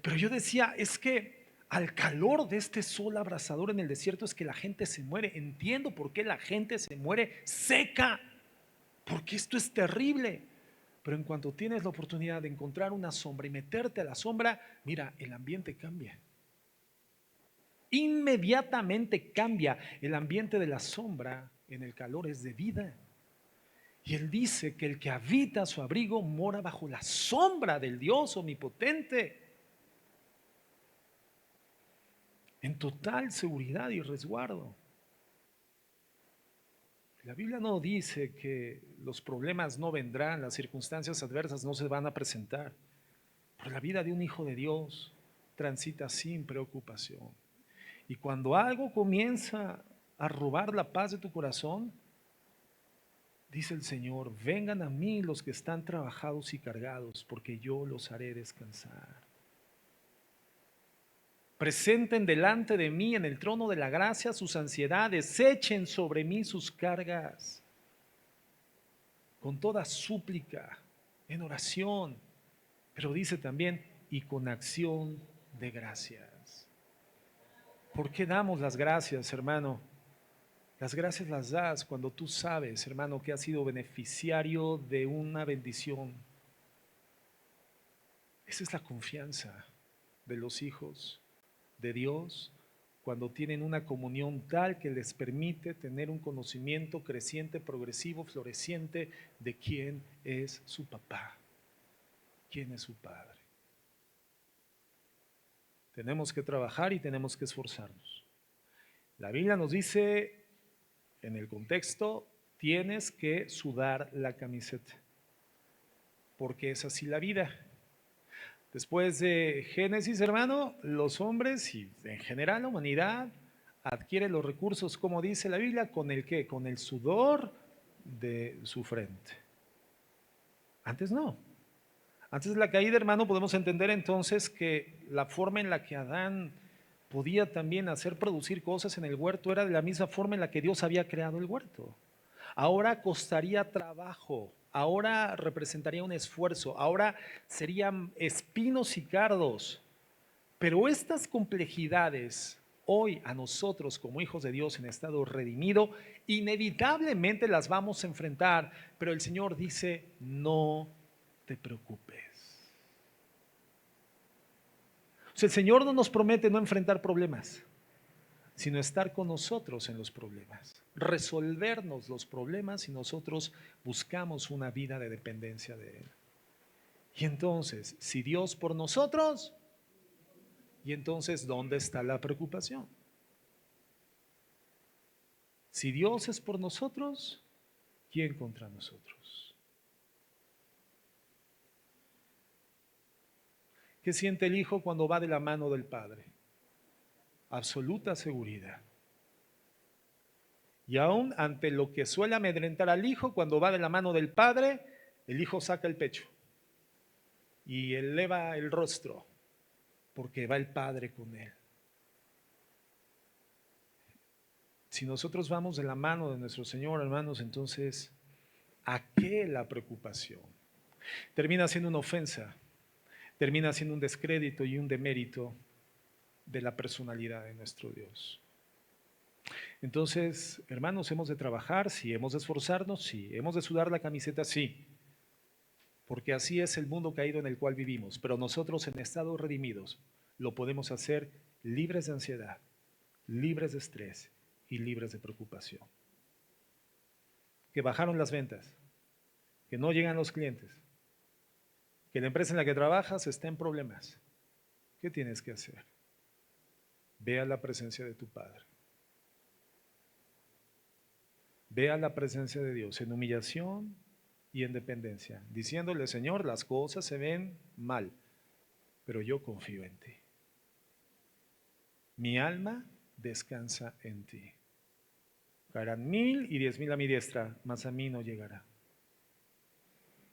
Pero yo decía, es que al calor de este sol abrasador en el desierto es que la gente se muere. Entiendo por qué la gente se muere seca, porque esto es terrible. Pero en cuanto tienes la oportunidad de encontrar una sombra y meterte a la sombra, mira, el ambiente cambia. Inmediatamente cambia. El ambiente de la sombra en el calor es de vida. Y él dice que el que habita a su abrigo mora bajo la sombra del Dios omnipotente, en total seguridad y resguardo. La Biblia no dice que los problemas no vendrán, las circunstancias adversas no se van a presentar. Pero la vida de un hijo de Dios transita sin preocupación. Y cuando algo comienza a robar la paz de tu corazón, dice el Señor, vengan a mí los que están trabajados y cargados, porque yo los haré descansar. Presenten delante de mí en el trono de la gracia sus ansiedades, echen sobre mí sus cargas, con toda súplica, en oración, pero dice también, y con acción de gracias. ¿Por qué damos las gracias, hermano? Las gracias las das cuando tú sabes, hermano, que has sido beneficiario de una bendición. Esa es la confianza de los hijos de Dios cuando tienen una comunión tal que les permite tener un conocimiento creciente, progresivo, floreciente de quién es su papá, quién es su padre. Tenemos que trabajar y tenemos que esforzarnos. La Biblia nos dice en el contexto, tienes que sudar la camiseta, porque es así la vida. Después de Génesis, hermano, los hombres y en general la humanidad adquiere los recursos, como dice la Biblia, ¿con el qué? Con el sudor de su frente. Antes no. Antes de la caída, hermano, podemos entender entonces que la forma en la que Adán podía también hacer producir cosas en el huerto era de la misma forma en la que Dios había creado el huerto. Ahora costaría trabajo, ahora representaría un esfuerzo, ahora serían espinos y cardos, pero estas complejidades hoy a nosotros como hijos de Dios en estado redimido, inevitablemente las vamos a enfrentar, pero el Señor dice, no te preocupes. O sea, el Señor no nos promete no enfrentar problemas, sino estar con nosotros en los problemas, resolvernos los problemas y nosotros buscamos una vida de dependencia de Él. Y entonces, si Dios por nosotros, y entonces, ¿dónde está la preocupación? Si Dios es por nosotros, ¿quién contra nosotros? ¿Qué siente el hijo cuando va de la mano del padre? Absoluta seguridad. Y aún ante lo que suele amedrentar al hijo, cuando va de la mano del padre, el hijo saca el pecho y eleva el rostro, porque va el padre con él. Si nosotros vamos de la mano de nuestro Señor, hermanos, entonces, ¿a qué la preocupación? Termina siendo una ofensa, termina siendo un descrédito y un demérito de la personalidad de nuestro Dios. Entonces, hermanos, hemos de trabajar, sí, hemos de esforzarnos, sí, hemos de sudar la camiseta, sí, porque así es el mundo caído en el cual vivimos, pero nosotros en estado redimidos lo podemos hacer libres de ansiedad, libres de estrés y libres de preocupación. Que bajaron las ventas, que no llegan los clientes, que la empresa en la que trabajas está en problemas. ¿Qué tienes que hacer? Ve a la presencia de tu Padre. Ve a la presencia de Dios en humillación y en dependencia, diciéndole: Señor, las cosas se ven mal, pero yo confío en ti. Mi alma descansa en ti. Caerán 1000 y 10,000 a mi diestra, mas a mí no llegará.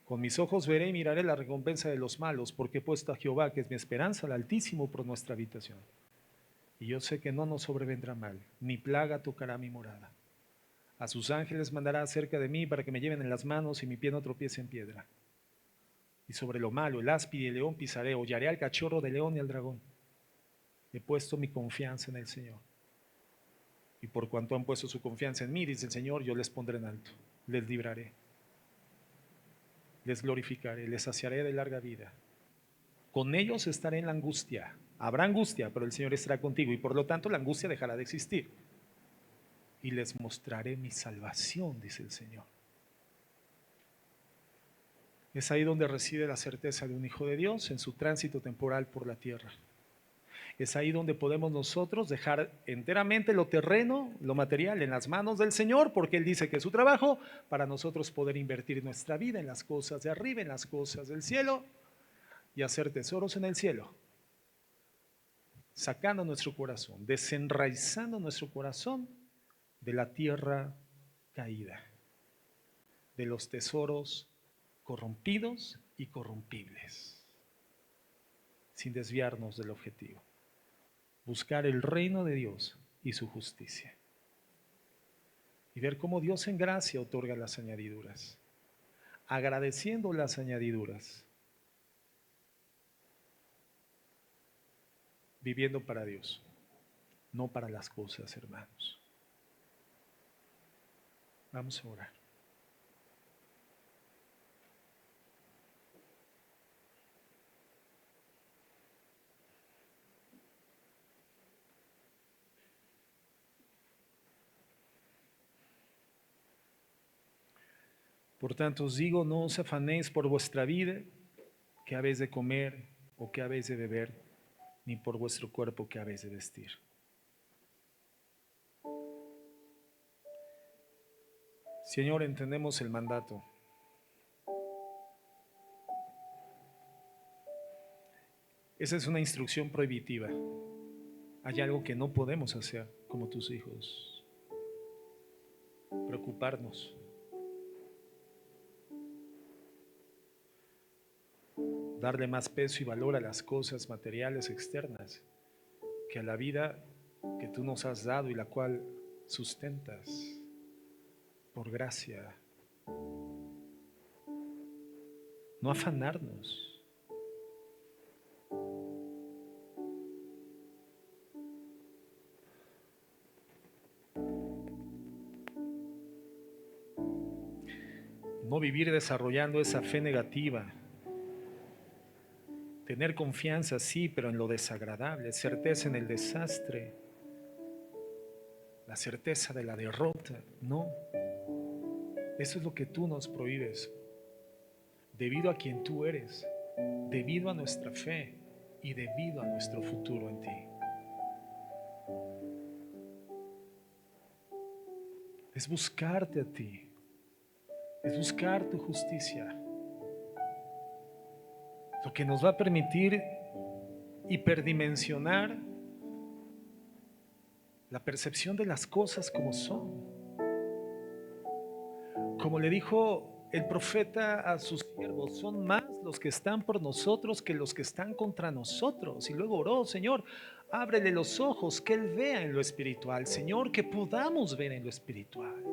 Con mis ojos veré y miraré la recompensa de los malos, porque he puesto a Jehová, que es mi esperanza, al Altísimo, por nuestra habitación. Y yo sé que no nos sobrevendrá mal, ni plaga tocará mi morada. A sus ángeles mandará acerca de mí para que me lleven en las manos y mi pie no tropiece en piedra. Y sobre lo malo, el áspide y el león pisaré, hollaré al cachorro del león y al dragón. He puesto mi confianza en el Señor. Y por cuanto han puesto su confianza en mí, dice el Señor, yo les pondré en alto, les libraré, les glorificaré, les saciaré de larga vida. Con ellos estaré en la angustia. Habrá angustia, pero el Señor estará contigo y por lo tanto la angustia dejará de existir. Y les mostraré mi salvación, dice el Señor. Es ahí donde reside la certeza de un hijo de Dios en su tránsito temporal por la tierra. Es ahí donde podemos nosotros dejar enteramente lo terreno, lo material, en las manos del Señor, porque Él dice que es su trabajo, para nosotros poder invertir nuestra vida en las cosas de arriba, en las cosas del cielo, y hacer tesoros en el cielo, sacando nuestro corazón, desenraizando nuestro corazón de la tierra caída, de los tesoros corrompidos y corrompibles, sin desviarnos del objetivo. Buscar el reino de Dios y su justicia. Y ver cómo Dios en gracia otorga las añadiduras. Agradeciendo las añadiduras. Viviendo para Dios, no para las cosas, hermanos. Vamos a orar. Por tanto os digo, no os afanéis por vuestra vida, qué habéis de comer o qué habéis de beber, ni por vuestro cuerpo qué habéis de vestir. Señor, entendemos el mandato. Esa es una instrucción prohibitiva. Hay algo que no podemos hacer como tus hijos. Preocuparnos. Darle más peso y valor a las cosas materiales externas que a la vida que tú nos has dado y la cual sustentas por gracia. No afanarnos. No vivir desarrollando esa fe negativa. Tener confianza, sí, pero en lo desagradable, certeza en el desastre, la certeza de la derrota, no. Eso es lo que tú nos prohíbes, debido a quien tú eres, debido a nuestra fe y debido a nuestro futuro en ti. Es buscarte a ti, es buscar tu justicia. Lo que nos va a permitir hiperdimensionar la percepción de las cosas como son. Como le dijo el profeta a sus siervos, son más los que están por nosotros que los que están contra nosotros. Y luego oró: Señor, Ábrele los ojos, que Él vea en lo espiritual. Señor, que podamos ver en lo espiritual.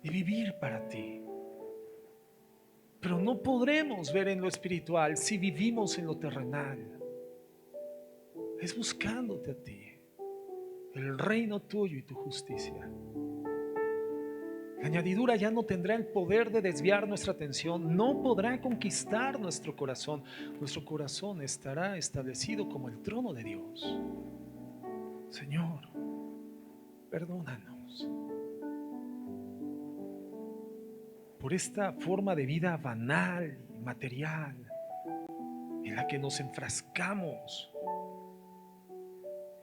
Y vivir para ti. Pero no podremos ver en lo espiritual si vivimos en lo terrenal. Es buscándote a ti, el reino tuyo y tu justicia. La añadidura ya no tendrá el poder de desviar nuestra atención, no podrá conquistar nuestro corazón. Nuestro corazón estará establecido como el trono de Dios. Señor, perdónanos por esta forma de vida banal y material en la que nos enfrascamos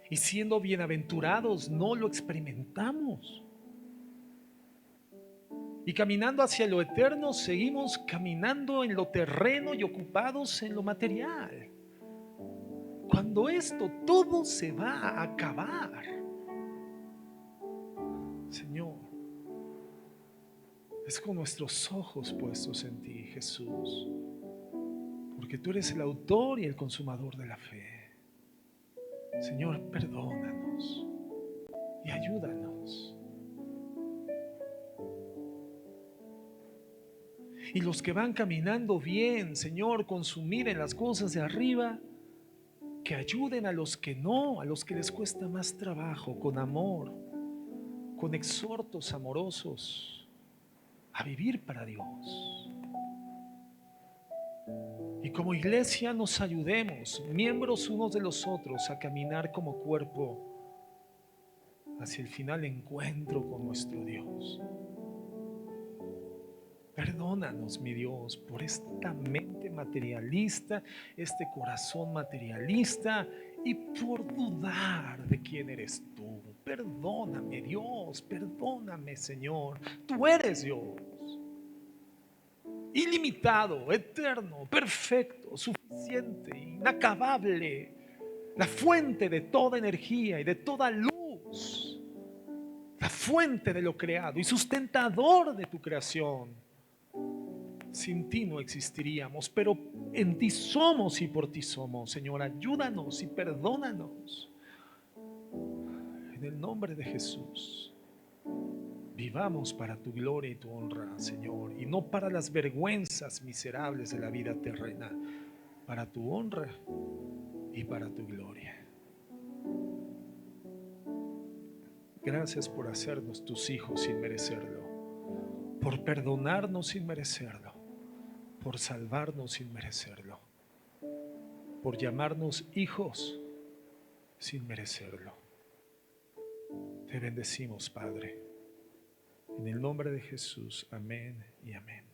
y siendo bienaventurados no lo experimentamos. Y caminando hacia lo eterno, seguimos caminando en lo terreno y ocupados en lo material. Cuando esto todo se va a acabar, Señor, es con nuestros ojos puestos en ti, Jesús, porque tú eres el autor y el consumador de la fe. Señor, perdónanos y ayúdanos. Y los que van caminando bien, Señor, consumir en las cosas de arriba, que ayuden a los que no, a los que les cuesta más trabajo, con amor, con exhortos amorosos, a vivir para Dios. Y como iglesia nos ayudemos, miembros unos de los otros, a caminar como cuerpo hacia el final encuentro con nuestro Dios. Perdónanos, mi Dios, por esta mente materialista, este corazón materialista y por dudar de quién eres tú. Perdóname, Dios, perdóname, Señor. Tú eres Dios, ilimitado, eterno, perfecto, suficiente, inacabable, la fuente de toda energía y de toda luz, la fuente de lo creado y sustentador de tu creación. Sin ti no existiríamos, pero en ti somos y por ti somos. Señor, ayúdanos y perdónanos. En el nombre de Jesús, vivamos para tu gloria y tu honra, Señor, y no para las vergüenzas miserables de la vida terrena, para tu honra y para tu gloria. Gracias por hacernos tus hijos sin merecerlo, por perdonarnos sin merecerlo, por salvarnos sin merecerlo, por llamarnos hijos sin merecerlo. Te bendecimos, Padre, en el nombre de Jesús. Amén y amén.